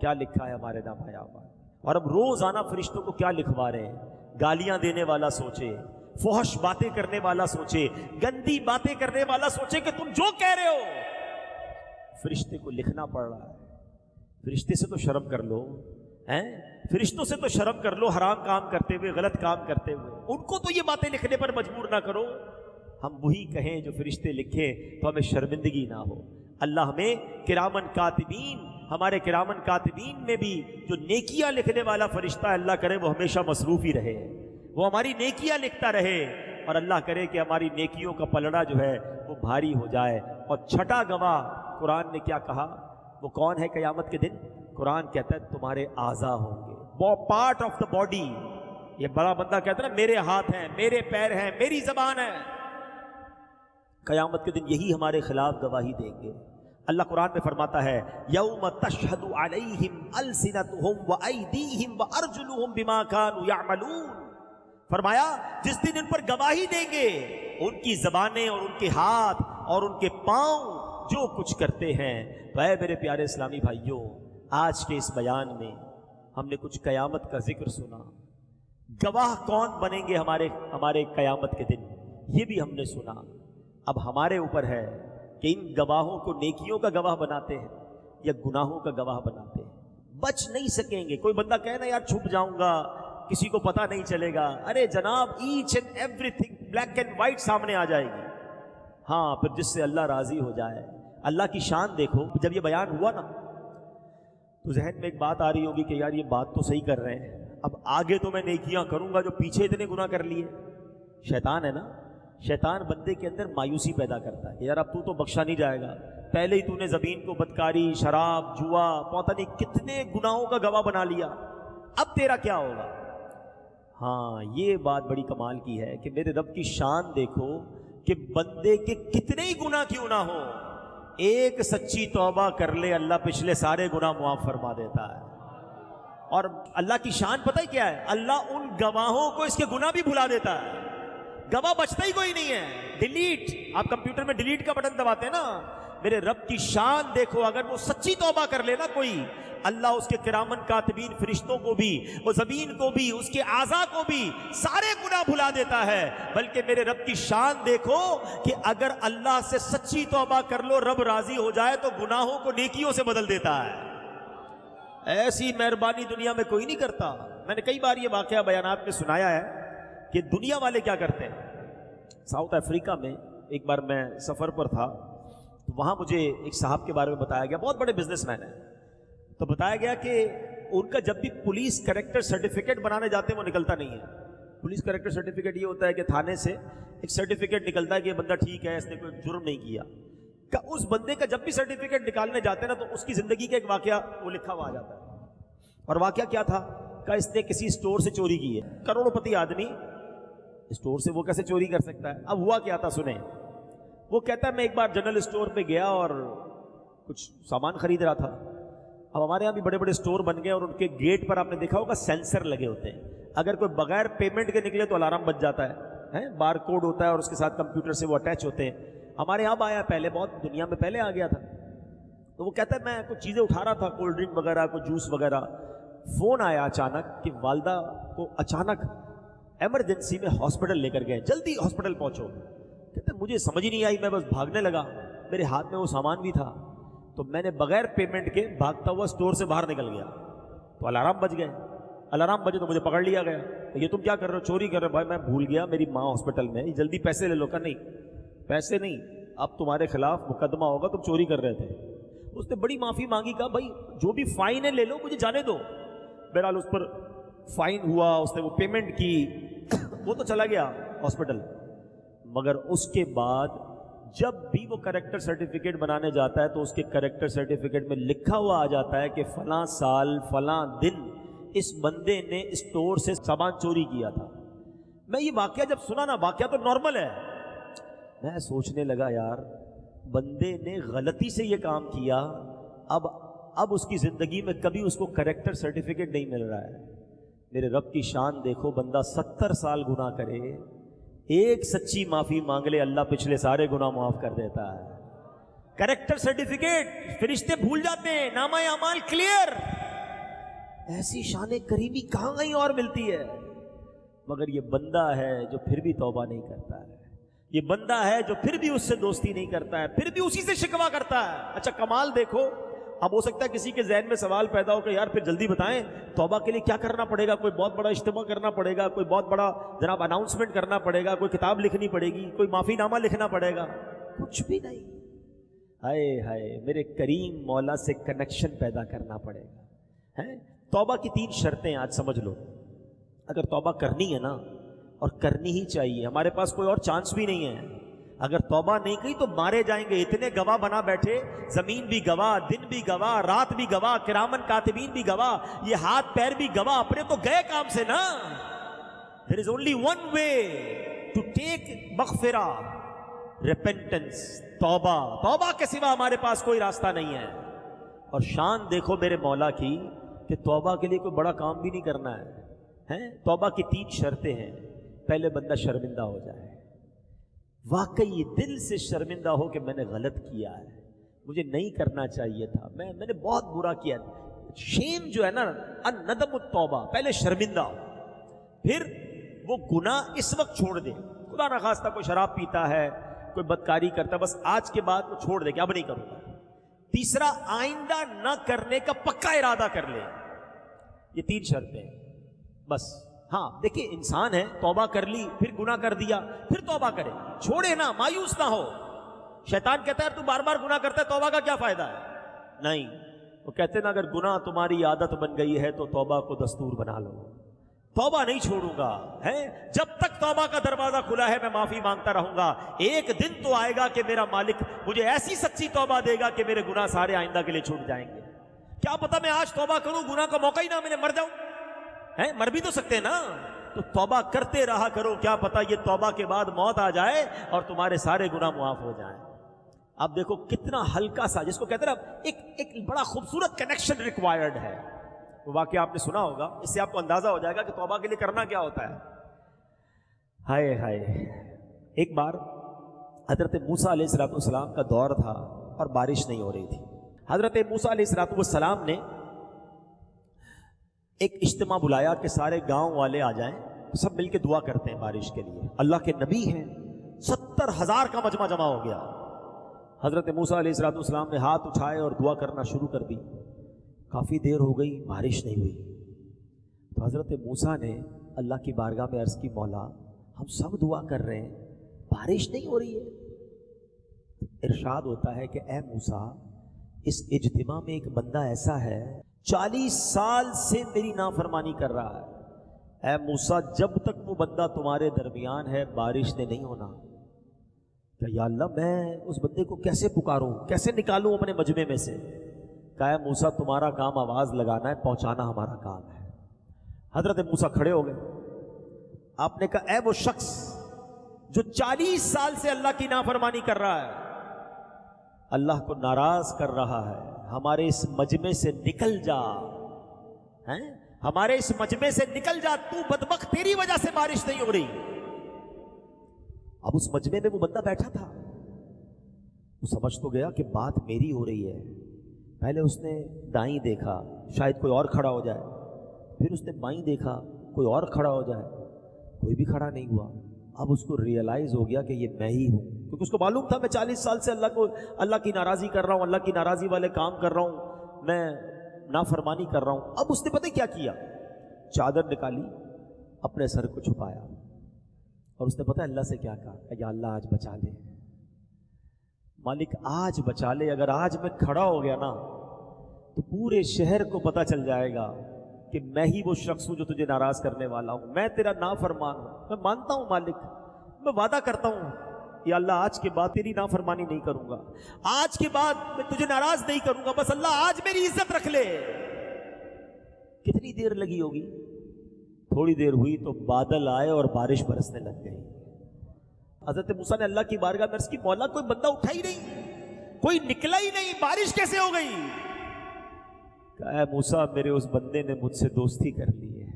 کیا لکھا ہے ہمارے نامہ اعمال، اور اب روزانہ فرشتوں کو کیا لکھوا رہے ہیں۔ گالیاں دینے والا سوچے، فحش باتیں کرنے والا سوچے، گندی باتیں کرنے والا سوچے کہ تم جو کہہ رہے ہو فرشتے کو لکھنا پڑ رہا ہے۔ فرشتے سے تو شرم کر لو، فرشتوں سے تو شرم کر لو، حرام کام کرتے ہوئے، غلط کام کرتے ہوئے، ان کو تو یہ باتیں لکھنے پر مجبور نہ کرو۔ ہم وہی کہیں جو فرشتے لکھیں تو ہمیں شرمندگی نہ ہو۔ اللہ ہمیں کرامن کاتبین، ہمارے کرامن کاتبین میں بھی جو نیکیاں لکھنے والا فرشتہ ہے، اللہ کرے وہ ہمیشہ مصروف ہی رہے، وہ ہماری نیکیاں لکھتا رہے، اور اللہ کرے کہ ہماری نیکیوں کا پلڑا جو ہے وہ بھاری ہو جائے۔ اور چھٹا گواہ قرآن نے کیا کہا، وہ کون ہے قیامت کے دن؟ قرآن کہتا ہے تمہارے اعضاء ہوں گے، وہ پارٹ آف دا باڈی۔ یہ بڑا بندہ کہتا ہے نا میرے ہاتھ ہیں، میرے پیر ہیں، میری زبان ہے، قیامت کے دن یہی ہمارے خلاف گواہی دیں گے۔ اللہ قرآن میں فرماتا ہے یوم تشہد علیہم السنتہم وایدیہم وارجلہم بما کانوا یعملون، فرمایا جس دن ان پر گواہی دیں گے ان کی زبانیں اور ان کے ہاتھ اور ان کے پاؤں جو کچھ کرتے ہیں۔ تو اے میرے پیارے اسلامی بھائیوں، آج کے اس بیان میں ہم نے کچھ قیامت کا ذکر سنا، گواہ کون بنیں گے ہمارے قیامت کے دن یہ بھی ہم نے سنا۔ اب ہمارے اوپر ہے کہ ان گواہوں کو نیکیوں کا گواہ بناتے ہیں یا گناہوں کا گواہ بناتے ہیں۔ بچ نہیں سکیں گے۔ کوئی بندہ کہے نا یار چھپ جاؤں گا، کسی کو پتہ نہیں چلے گا، ارے جناب each and everything black and white سامنے آ جائے گی۔ ہاں پھر جس سے اللہ راضی ہو جائے۔ اللہ کی شان دیکھو، جب یہ بیان ہوا نا تو ذہن میں ایک بات آ رہی ہوگی کہ یار یہ بات تو صحیح کر رہے ہیں، اب آگے تو میں نیکیاں کروں گا جو پیچھے اتنے گناہ کر لیے۔ شیطان ہے نا، شیطان بندے کے اندر مایوسی پیدا کرتا ہے کہ یار اب تو بخشا نہیں جائے گا، پہلے ہی تو نے زمین کو بدکاری، شراب، جوا، پتہ نہیں کتنے گناہوں کا گواہ بنا لیا، اب تیرا کیا ہوگا۔ ہاں یہ بات بڑی کمال کی ہے کہ میرے رب کی شان دیکھو کہ بندے کے کتنے ہی گناہ کیوں نہ ہو، ایک سچی توبہ کر لے اللہ پچھلے سارے گناہ معاف فرما دیتا ہے۔ اور اللہ کی شان پتہ ہی کیا ہے، اللہ ان گواہوں کو اس کے گناہ بھی بھلا دیتا ہے، گواہ بچتا ہی کوئی نہیں ہے۔ ڈیلیٹ، آپ کمپیوٹر میں ڈیلیٹ کا بٹن دباتے ہیں نا، میرے رب کی شان دیکھو، اگر وہ سچی توبہ کر لے نا کوئی، اللہ اس کے کرامن کاتبین فرشتوں کو بھی، وہ زمین کو بھی، اس کے اعضاء کو بھی سارے گناہ بھلا دیتا ہے۔ بلکہ میرے رب کی شان دیکھو کہ اگر اللہ سے سچی توبہ کر لو، رب راضی ہو جائے تو گناہوں کو نیکیوں سے بدل دیتا ہے۔ ایسی مہربانی دنیا میں کوئی نہیں کرتا۔ میں نے کئی بار یہ واقعہ بیانات میں سنایا ہے کہ دنیا والے کیا کرتے ہیں۔ ساؤتھ افریقہ میں ایک بار میں سفر پر تھا تو وہاں مجھے ایک صاحب کے بارے میں بتایا گیا، بہت بڑے بزنس مین ہیں، تو بتایا گیا کہ ان کا جب بھی پولیس کریکٹر سرٹیفکیٹ بنانے جاتے ہیں وہ نکلتا نہیں ہے۔ پولیس کریکٹر سرٹیفکیٹ یہ ہوتا ہے کہ تھانے سے ایک سرٹیفکیٹ نکلتا ہے کہ یہ بندہ ٹھیک ہے، اس نے کوئی جرم نہیں کیا۔ اس بندے کا جب بھی سرٹیفکیٹ نکالنے جاتے ہیں نا تو اس کی زندگی کا ایک واقعہ وہ لکھا ہوا آ جاتا ہے، اور واقعہ کیا تھا کہ اس نے کسی اسٹور سے چوری کی ہے۔ کروڑوں پتی آدمی اسٹور سے وہ کیسے چوری کر سکتا ہے؟ اب ہوا کیا تھا سنیں۔ وہ کہتا ہے میں ایک بار جنرل اسٹور پہ گیا اور کچھ سامان خرید رہا تھا۔ اب ہمارے یہاں بھی بڑے بڑے اسٹور بن گئے اور ان کے گیٹ پر آپ نے دیکھا ہوگا سینسر لگے ہوتے ہیں، اگر کوئی بغیر پیمنٹ کے نکلے تو الارم بج جاتا ہے، بار کوڈ ہوتا ہے اور اس کے ساتھ کمپیوٹر سے وہ اٹیچ ہوتے ہیں۔ ہمارے یہاں آیا پہلے، بہت دنیا میں پہلے آ گیا تھا۔ تو وہ کہتا ہے میں کچھ چیزیں اٹھا رہا تھا، کولڈ ڈرنک وغیرہ، کچھ جوس وغیرہ، فون آیا اچانک کہ والدہ کو اچانک ایمرجنسی میں ہاسپٹل لے کر گئے، جلدی ہاسپٹل پہنچو۔ کہتے مجھے سمجھ ہی نہیں آئی، میں بس بھاگنے لگا، میرے ہاتھ میں وہ سامان بھی تھا، تو میں نے بغیر پیمنٹ کے بھاگتا ہوا اسٹور سے باہر نکل گیا، تو الارم بج گئے۔ الارم بجے تو مجھے پکڑ لیا گیا، یہ تم کیا کر رہے ہو؟ چوری کر رہے ہو۔ بھائی میں بھول گیا، میری ماں ہاسپٹل میں، جلدی پیسے لے لو۔ کہ نہیں پیسے نہیں، اب تمہارے خلاف مقدمہ ہوگا، تم چوری کر رہے تھے۔ اس نے بڑی معافی مانگی، کہا بھائی جو بھی فائن ہے لے لو، مجھے جانے دو۔ بہرحال اس پر فائن ہوا، اس نے وہ پیمنٹ کی، وہ تو چلا گیا ہاسپٹل۔ مگر اس کے بعد جب بھی وہ کریکٹر سرٹیفکیٹ بنانے جاتا ہے تو اس کے کریکٹر سرٹیفکیٹ میں لکھا ہوا آ جاتا ہے کہ فلاں سال فلاں دن اس بندے نے اسٹور سے سامان چوری کیا تھا۔ میں یہ واقعہ جب سنا نا، واقعہ تو نارمل ہے، میں سوچنے لگا یار بندے نے غلطی سے یہ کام کیا، اب اس کی زندگی میں کبھی اس کو کریکٹر سرٹیفکیٹ نہیں مل رہا ہے. میرے رب کی شان دیکھو, بندہ 70 سال گناہ کرے, ایک سچی معافی مانگ لے, اللہ پچھلے سارے گناہ معاف کر دیتا ہے. کریکٹر سرٹیفکیٹ فرشتے بھول جاتے ہیں, نامہ اعمال کلیئر. ایسی شان کریمی کہاں کہیں اور ملتی ہے. مگر یہ بندہ ہے جو پھر بھی توبہ نہیں کرتا ہے, یہ بندہ ہے جو پھر بھی اس سے دوستی نہیں کرتا ہے, پھر بھی اسی سے شکوہ کرتا ہے. اچھا کمال دیکھو, اب ہو سکتا ہے کسی کے ذہن میں سوال پیدا ہو کہ یار پھر جلدی بتائیں توبہ کے لیے کیا کرنا پڑے گا. کوئی بہت بڑا اجتماع کرنا پڑے گا, کوئی بہت بڑا جناب اناؤنسمنٹ کرنا پڑے گا, کوئی کتاب لکھنی پڑے گی, کوئی معافی نامہ لکھنا پڑے گا. کچھ بھی نہیں. ہائے ہائے, میرے کریم مولا سے کنیکشن پیدا کرنا پڑے گا. توبہ کی 3 شرطیں آج سمجھ لو. اگر توبہ کرنی ہے نا, اور کرنی ہی چاہیے, ہمارے پاس کوئی اور چانس بھی نہیں ہے. اگر توبہ نہیں کی تو مارے جائیں گے. اتنے گواہ بنا بیٹھے, زمین بھی گواہ, دن بھی گواہ, رات بھی گواہ, کرامن کاتبین بھی گواہ, یہ ہاتھ پیر بھی گواہ. اپنے تو گئے کام سے نا. There is only one way to take مغفرہ, repentance, توبہ. توبہ کے سوا ہمارے پاس کوئی راستہ نہیں ہے. اور شان دیکھو میرے مولا کی کہ توبہ کے لیے کوئی بڑا کام بھی نہیں کرنا ہے. توبہ کی 3 شرطیں ہیں. پہلے بندہ شرمندہ ہو جائے, واقعی دل سے شرمندہ ہو کہ میں نے غلط کیا ہے, مجھے نہیں کرنا چاہیے تھا, میں نے بہت برا کیا. شیم جو ہے نا, الندم التوبہ, پہلے شرمندہ ہو. پھر وہ گناہ اس وقت چھوڑ دے. خدا نہ خواستہ کوئی شراب پیتا ہے, کوئی بدکاری کرتا ہے, بس آج کے بعد وہ چھوڑ دے کہ اب نہیں کروں گا. تیسرا, آئندہ نہ کرنے کا پکا ارادہ کر لے. یہ 3 شرطیں بس. ہاں دیکھیں, انسان ہے, توبہ کر لی, پھر گناہ کر دیا, پھر توبہ کرے, چھوڑے نا, مایوس نہ ہو. شیطان کہتا ہے تو بار بار گناہ کرتا ہے, توبہ کا کیا فائدہ ہے. نہیں, وہ کہتے ہیں نا اگر گناہ تمہاری عادت بن گئی ہے تو توبہ کو دستور بنا لو. توبہ نہیں چھوڑوں گا, جب تک توبہ کا دروازہ کھلا ہے میں معافی مانگتا رہوں گا. ایک دن تو آئے گا کہ میرا مالک مجھے ایسی سچی توبہ دے گا کہ میرے گناہ سارے آئندہ کے لیے چھوٹ جائیں گے. کیا پتا میں آج توبہ کروں, گناہ کا موقع ہی نہ ملے, مر جاؤں. مر بھی تو سکتے ہیں نا. تو توبہ کرتے رہا کرو, کیا پتا یہ توبہ کے بعد موت آ جائے اور تمہارے سارے گناہ معاف ہو جائیں. اب دیکھو کتنا ہلکا سا, جس کو کہتے ہیں نا ایک بڑا خوبصورت کنیکشن ریکوائرڈ ہے. وہ واقعہ آپ نے سنا ہوگا, اس سے آپ کو اندازہ ہو جائے گا کہ توبہ کے لیے کرنا کیا ہوتا ہے. ہائے ہائے, ایک بار حضرت موسیٰ علیہ السلام کا دور تھا اور بارش نہیں ہو رہی تھی. حضرت موسیٰ علیہ السلام نے ایک اجتماع بلایا کہ سارے گاؤں والے آ جائیں, سب مل کے دعا کرتے ہیں بارش کے لیے. اللہ کے نبی ہیں, 70,000 کا مجمع جمع ہو گیا. حضرت موسیٰ علیہ السلام نے ہاتھ اٹھائے اور دعا کرنا شروع کر دی. کافی دیر ہو گئی, بارش نہیں ہوئی. تو حضرت موسیٰ نے اللہ کی بارگاہ میں عرض کی, مولا ہم سب دعا کر رہے ہیں, بارش نہیں ہو رہی ہے. ارشاد ہوتا ہے کہ اے موسیٰ, اس اجتماع میں ایک بندہ ایسا ہے 40 سال سے میری نافرمانی کر رہا ہے. اے موسیٰ, جب تک وہ بندہ تمہارے درمیان ہے بارش نے نہیں ہونا. کہ یا اللہ میں اس بندے کو کیسے پکاروں, کیسے نکالوں اپنے مجمع میں سے. کہا ہے موسیٰ تمہارا کام آواز لگانا ہے, پہنچانا ہمارا کام ہے. حضرت موسیٰ کھڑے ہو گئے. آپ نے کہا اے وہ شخص جو 40 سال سے اللہ کی نافرمانی کر رہا ہے, اللہ کو ناراض کر رہا ہے, ہمارے اس مجمع سے نکل جا, ہمارے اس مجمع سے نکل جا, تو بدبخت, تیری وجہ سے بارش نہیں ہو رہی. اب اس مجمع میں وہ بندہ بیٹھا تھا, وہ سمجھ تو گیا کہ بات میری ہو رہی ہے. پہلے اس نے دائیں دیکھا شاید کوئی اور کھڑا ہو جائے, پھر اس نے بائیں دیکھا کوئی اور کھڑا ہو جائے, کوئی بھی کھڑا نہیں ہوا. اب اس کو ریئلائز ہو گیا کہ یہ میں ہی ہوں, کیونکہ اس کو معلوم تھا میں 40 سال سے اللہ کی ناراضی کر رہا ہوں, اللہ کی ناراضی والے کام کر رہا ہوں, میں نافرمانی کر رہا ہوں. اب اس نے پتہ کیا کیا, چادر نکالی, اپنے سر کو چھپایا, اور اس نے پتہ اللہ سے کیا کہا, یا اللہ آج بچا لے, مالک آج بچا لے. اگر آج میں کھڑا ہو گیا نا تو پورے شہر کو پتہ چل جائے گا کہ میں ہی وہ شخص ہوں جو تجھے ناراض کرنے والا ہوں, میں تیرا نافرمان ہوں. میں مانتا ہوں مالک, میں وعدہ کرتا ہوں یا اللہ آج کے بعد تیری نافرمانی نہیں کروں گا, آج کے بعد میں تجھے ناراض نہیں کروں گا, بس اللہ آج میری عزت رکھ لے. کتنی دیر لگی ہوگی, تھوڑی دیر ہوئی تو بادل آئے اور بارش برسنے لگ گئی. حضرت موسیٰ نے اللہ کی بارگاہ میں عرض کی, مولا کوئی بندہ اٹھا ہی نہیں, کوئی نکلا ہی نہیں, بارش کیسے ہو گئی. کہ اے موسیٰ میرے اس بندے نے مجھ سے دوستی کر لی ہے،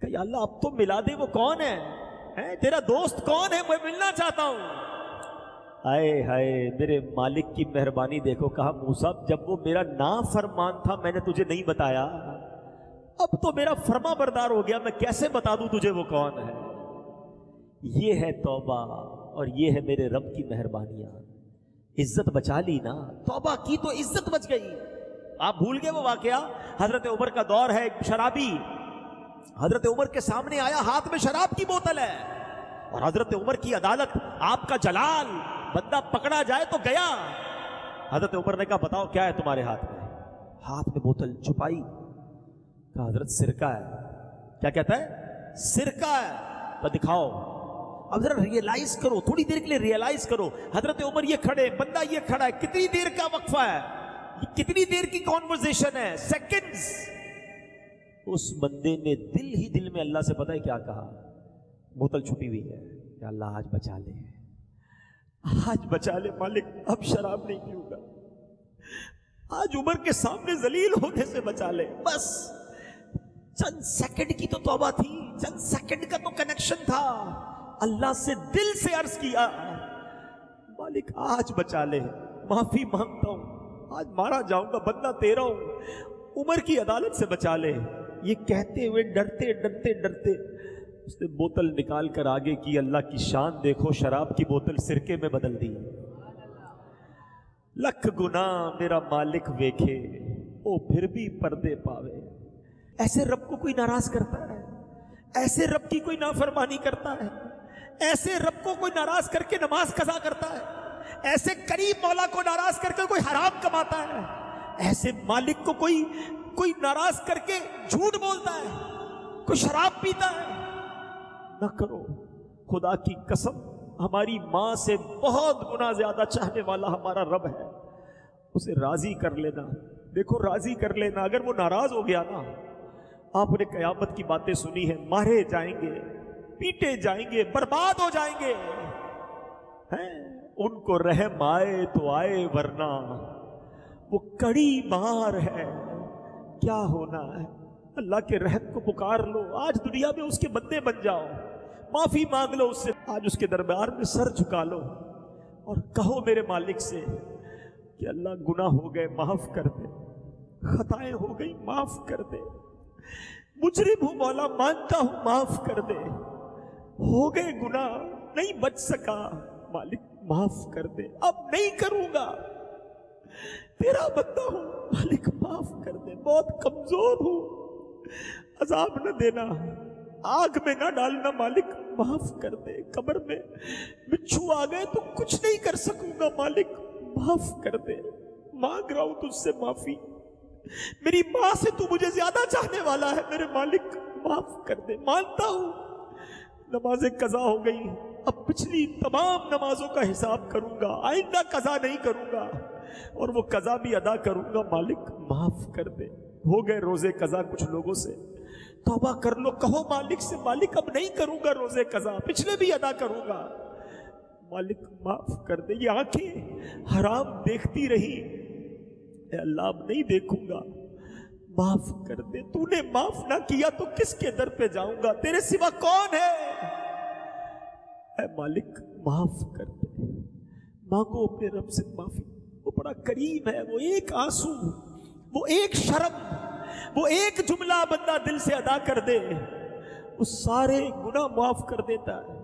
کہ یا اللہ اب تو ملا دے، وہ کون ہے تیرا دوست کون ہے، میں ملنا چاہتا ہوں۔ آئے ہائے میرے مالک کی مہربانی دیکھو، کہا موسیٰ جب وہ میرا نافرمان تھا میں نے تجھے نہیں بتایا، اب تو میرا فرما بردار ہو گیا، میں کیسے بتا دوں تجھے وہ کون ہے۔ یہ ہے توبہ اور یہ ہے میرے رب کی مہربانیاں۔ عزت بچا لی نا، توبہ کی تو عزت بچ گئی۔ آپ بھول گئے وہ واقعہ، حضرت عمر کا دور ہے، ایک شرابی حضرت عمر کے سامنے آیا، ہاتھ میں شراب کی بوتل ہے، اور حضرت عمر کی عدالت، آپ کا جلال، بندہ پکڑا جائے تو گیا۔ حضرت عمر نے کہا بتاؤ کیا ہے تمہارے ہاتھ میں؟ ہاتھ میں بوتل چھپائی، کہا حضرت سرکہ ہے۔ کیا کہتا ہے؟ سرکہ ہے۔ تو دکھاؤ، اب ذرا ریئلائز کرو، تھوڑی دیر کے لیے ریئلائز کرو، حضرت عمر یہ کھڑے، بندہ یہ کھڑا ہے، کتنی دیر کا وقفہ ہے، یہ کتنی دیر کی کانورسیشن ہے، سیکنڈز۔ اس بندے نے دل ہی دل میں اللہ سے پتہ ہے کیا کہا، بوتل چھپی ہوئی ہے، کہ اللہ آج بچا لے، آج بچا لے مالک، اب شراب نہیں پیوں گا، آج عمر کے سامنے ذلیل ہونے سے بچا لے۔ بس چند سیکنڈ کی تو توبہ تھی، چند سیکنڈ کا تو کنیکشن تھا، اللہ سے دل سے عرض کیا مالک آج بچا لے، معافی مانگتا ہوں، آج مارا جاؤں گا، بندہ تیرا ہوں، عمر کی عدالت سے بچا لے۔ یہ کہتے ہوئے ڈرتے ڈرتے ڈرتے اس نے بوتل نکال کر آگے کی، اللہ کی شان دیکھو، شراب کی بوتل سرکے میں بدل دی۔ لکھ گناہ میرا مالک ویکھے، او پھر بھی پردے پاوے۔ ایسے رب کو کوئی ناراض کرتا ہے؟ ایسے رب کی کوئی نافرمانی کرتا ہے؟ ایسے رب کو کوئی ناراض کر کے نماز قضا کرتا ہے؟ ایسے کریم مولا کو ناراض کر کے کوئی حرام کماتا ہے؟ ایسے مالک کو کوئی ناراض کر کے جھوٹ بولتا ہے، کوئی شراب پیتا ہے؟ نہ کرو، خدا کی قسم ہماری ماں سے بہت گنا زیادہ چاہنے والا ہمارا رب ہے، اسے راضی کر لینا۔ دیکھو راضی کر لینا، اگر وہ ناراض ہو گیا نا، آپ نے قیامت کی باتیں سنی ہیں، مارے جائیں گے، پیٹے جائیں گے، برباد ہو جائیں گے، ان کو رحم آئے تو آئے، ورنہ وہ کڑی مار ہے، کیا ہونا ہے؟ اللہ کے رحم کو پکار لو، آج دنیا میں اس کے بندے بن جاؤ، معافی مانگ لو اس سے، آج اس کے دربار میں سر جھکا لو اور کہو میرے مالک سے کہ اللہ گناہ ہو گئے معاف کر دے، خطائیں ہو گئی معاف کر دے، مجرم ہوں مولا مانتا ہوں معاف کر دے، ہو گئے گناہ نہیں بچ سکا مالک معاف کر دے، اب نہیں کروں گا، تیرا بندہ ہوں مالک معاف کر دے، بہت کمزور ہوں، عذاب نہ دینا، آگ میں نہ ڈالنا مالک معاف کر دے، قبر میں بچھو آ گئے تو کچھ نہیں کر سکوں گا مالک معاف کر دے، مانگ رہا ہوں تجھ سے معافی، میری ماں سے تو مجھے زیادہ چاہنے والا ہے میرے مالک معاف کر دے، مانتا ہوں نمازیں قضا ہو گئی، اب پچھلی تمام نمازوں کا حساب کروں گا، آئندہ قضا نہیں کروں گا، اور وہ قضا بھی ادا کروں گا مالک معاف کر دے۔ ہو گئے روزے قضا کچھ لوگوں سے، توبہ کر لو، کہو مالک سے مالک اب نہیں کروں گا روزے قضا، پچھلے بھی ادا کروں گا، مالک معاف کر دے۔ یہ آنکھیں حرام دیکھتی رہی، اے اللہ اب نہیں دیکھوں گا، معاف کر دے، تو نے معاف نہ کیا تو کس کے در پہ جاؤں گا، تیرے سوا کون ہے، اے مالک معاف کر دے۔ مانگو اپنے رب سے معافی، وہ بڑا کریم ہے، وہ ایک آنسو، وہ ایک شرم، وہ ایک جملہ بندہ دل سے ادا کر دے، وہ سارے گناہ معاف کر دیتا ہے،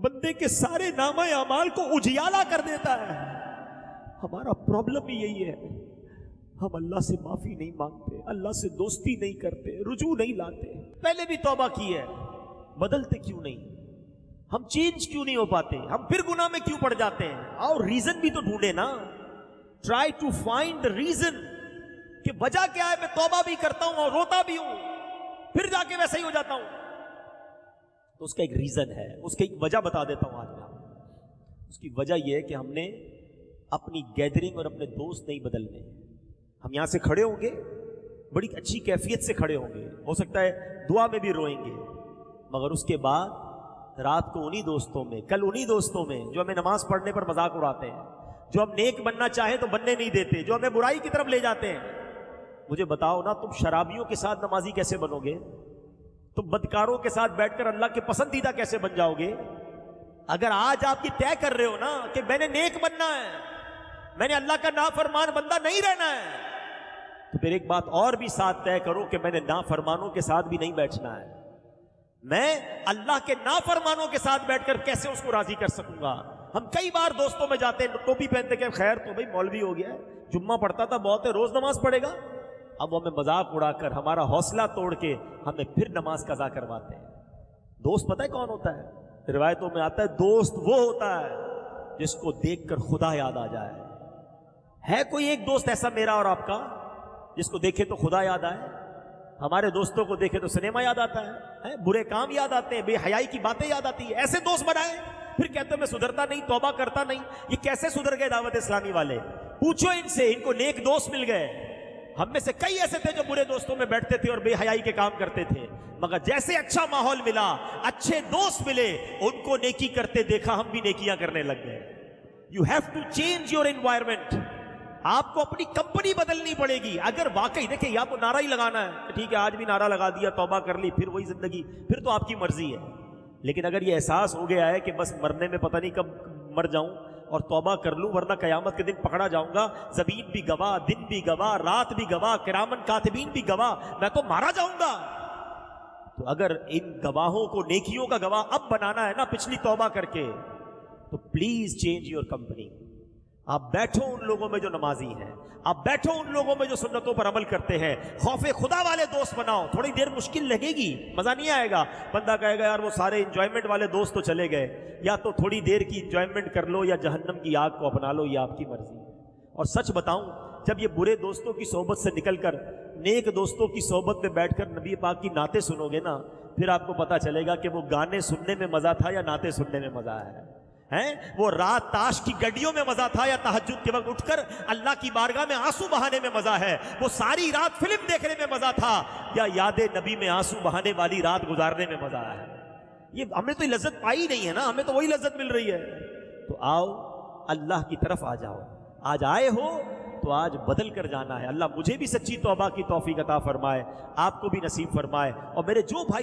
بندے کے سارے نامہ اعمال کو اجیالہ کر دیتا ہے۔ ہمارا پرابلم ہی یہی ہے، ہم اللہ سے معافی نہیں مانگتے، اللہ سے دوستی نہیں کرتے، رجوع نہیں لاتے۔ پہلے بھی توبہ کی ہے، بدلتے کیوں نہیں؟ ہم چینج کیوں نہیں ہو پاتے؟ ہم پھر گناہ میں کیوں پڑ جاتے ہیں؟ اور ریزن بھی تو ڈھونڈے نا، try to find the reason, کہ وجہ کیا ہے؟ میں توبہ بھی کرتا ہوں اور روتا بھی ہوں، پھر جا کے ویسا ہی ہو جاتا ہوں، تو اس کا ایک ریزن ہے، اس کی ایک وجہ بتا دیتا ہوں آج میں۔ اس کی وجہ یہ ہے کہ ہم نے اپنی گیدرنگ اور اپنے دوست نہیں بدلنے۔ ہم یہاں سے کھڑے ہوں گے، بڑی اچھی کیفیت سے کھڑے ہوں گے، ہو سکتا ہے دعا میں بھی روئیں گے، مگر اس کے بعد رات کو انہی دوستوں میں، کل انہی دوستوں میں جو ہمیں نماز پڑھنے پر مذاق اڑاتے ہیں، جو ہم نیک بننا چاہیں تو بننے نہیں دیتے، جو ہمیں برائی کی طرف لے جاتے ہیں۔ مجھے بتاؤ نا، تم شرابیوں کے ساتھ نمازی کیسے بنو گے؟ تم بدکاروں کے ساتھ بیٹھ کر اللہ کے پسندیدہ کیسے بن جاؤ گے؟ اگر آج آپ یہ طے کر رہے ہو نا کہ میں نے نیک بننا ہے، میں نے اللہ کا نافرمان بندہ نہیں رہنا ہے، تو پھر ایک بات اور بھی ساتھ طے کرو کہ میں نے نافرمانوں کے ساتھ بھی نہیں بیٹھنا ہے۔ میں اللہ کے نافرمانوں کے ساتھ بیٹھ کر کیسے اس کو راضی کر سکوں گا؟ ہم کئی بار دوستوں میں جاتے ہیں، ٹوپی پہنتے کہ خیر تو بھائی مولوی ہو گیا ہے، جمعہ پڑھتا تھا بہت ہے، روز نماز پڑھے گا۔ اب وہ ہمیں مذاق اڑا کر، ہمارا حوصلہ توڑ کے ہمیں پھر نماز قضا کرواتے ہیں۔ دوست پتہ ہے کون ہوتا ہے؟ روایتوں میں آتا ہے دوست وہ ہوتا ہے جس کو دیکھ کر خدا یاد آ جائے۔ ہے کوئی ایک دوست ایسا میرا اور آپ کا جس کو دیکھے تو خدا یاد آئے؟ ہمارے دوستوں کو دیکھے تو سنیما یاد آتا ہے، برے کام یاد آتے ہیں، بے حیائی کی باتیں یاد آتی ہیں۔ ایسے دوست بنائیں، پھر کہتے ہیں میں سدھرتا نہیں، توبہ کرتا نہیں۔ یہ کیسے سدھر گئے دعوت اسلامی والے؟ پوچھو ان سے، ان کو نیک دوست مل گئے۔ ہم میں سے کئی ایسے تھے جو برے دوستوں میں بیٹھتے تھے اور بے حیائی کے کام کرتے تھے، مگر جیسے اچھا ماحول ملا، اچھے دوست ملے، ان کو نیکی کرتے دیکھا، ہم بھی نیکیاں کرنے لگ گئے۔ You have to change your environment. آپ کو اپنی کمپنی بدلنی پڑے گی۔ اگر واقعی دیکھیں، یا تو نعرہ ہی لگانا ہے کہ ٹھیک ہے آج بھی نعرہ لگا دیا، توبہ کر لی، پھر وہی زندگی، پھر تو آپ کی مرضی ہے۔ لیکن اگر یہ احساس ہو گیا ہے کہ بس مرنے میں پتہ نہیں کب مر جاؤں اور توبہ کر لوں ورنہ قیامت کے دن پکڑا جاؤں گا، زمین بھی گواہ، دن بھی گواہ، رات بھی گواہ، کرامن کاتبین بھی گواہ، میں تو مارا جاؤں گا۔ تو اگر ان گواہوں کو نیکیوں کا گواہ اب بنانا ہے نا پچھلی توبہ کر کے، تو پلیز چینج یور کمپنی۔ آپ بیٹھو ان لوگوں میں جو نمازی ہیں، آپ بیٹھو ان لوگوں میں جو سنتوں پر عمل کرتے ہیں، خوف خدا والے دوست بناؤ۔ تھوڑی دیر مشکل لگے گی، مزہ نہیں آئے گا، بندہ کہے گا یار وہ سارے انجوائمنٹ والے دوست تو چلے گئے، یا تو تھوڑی دیر کی انجوائمنٹ کر لو یا جہنم کی آگ کو اپنا لو، یہ آپ کی مرضی ہے۔ اور سچ بتاؤں، جب یہ برے دوستوں کی صحبت سے نکل کر نیک دوستوں کی صحبت میں بیٹھ کر نبی پاک کی نعتیں سنو گے نا، پھر آپ کو پتہ چلے گا کہ وہ گانے سننے میں مزہ تھا یا نعتیں سننے میں مزہ ہے۔ وہ رات تاش کی گڈیوں میں مزہ تھا یا تہجد کے وقت اٹھ کر اللہ کی بارگاہ میں آنسو بہانے میں مزہ ہے؟ وہ ساری رات فلم دیکھنے میں مزہ تھا یا یاد نبی میں آنسو بہانے والی رات گزارنے میں مزہ ہے؟ یہ ہمیں تو لذت پائی نہیں ہے نا، ہمیں تو وہی لذت مل رہی ہے۔ تو آؤ اللہ کی طرف آ جاؤ، آج آئے ہو تو آج بدل کر جانا ہے۔ اللہ مجھے بھی سچی توبہ کی توفیق عطا فرمائے، آپ کو بھی نصیب فرمائے، اور میرے جو بھائی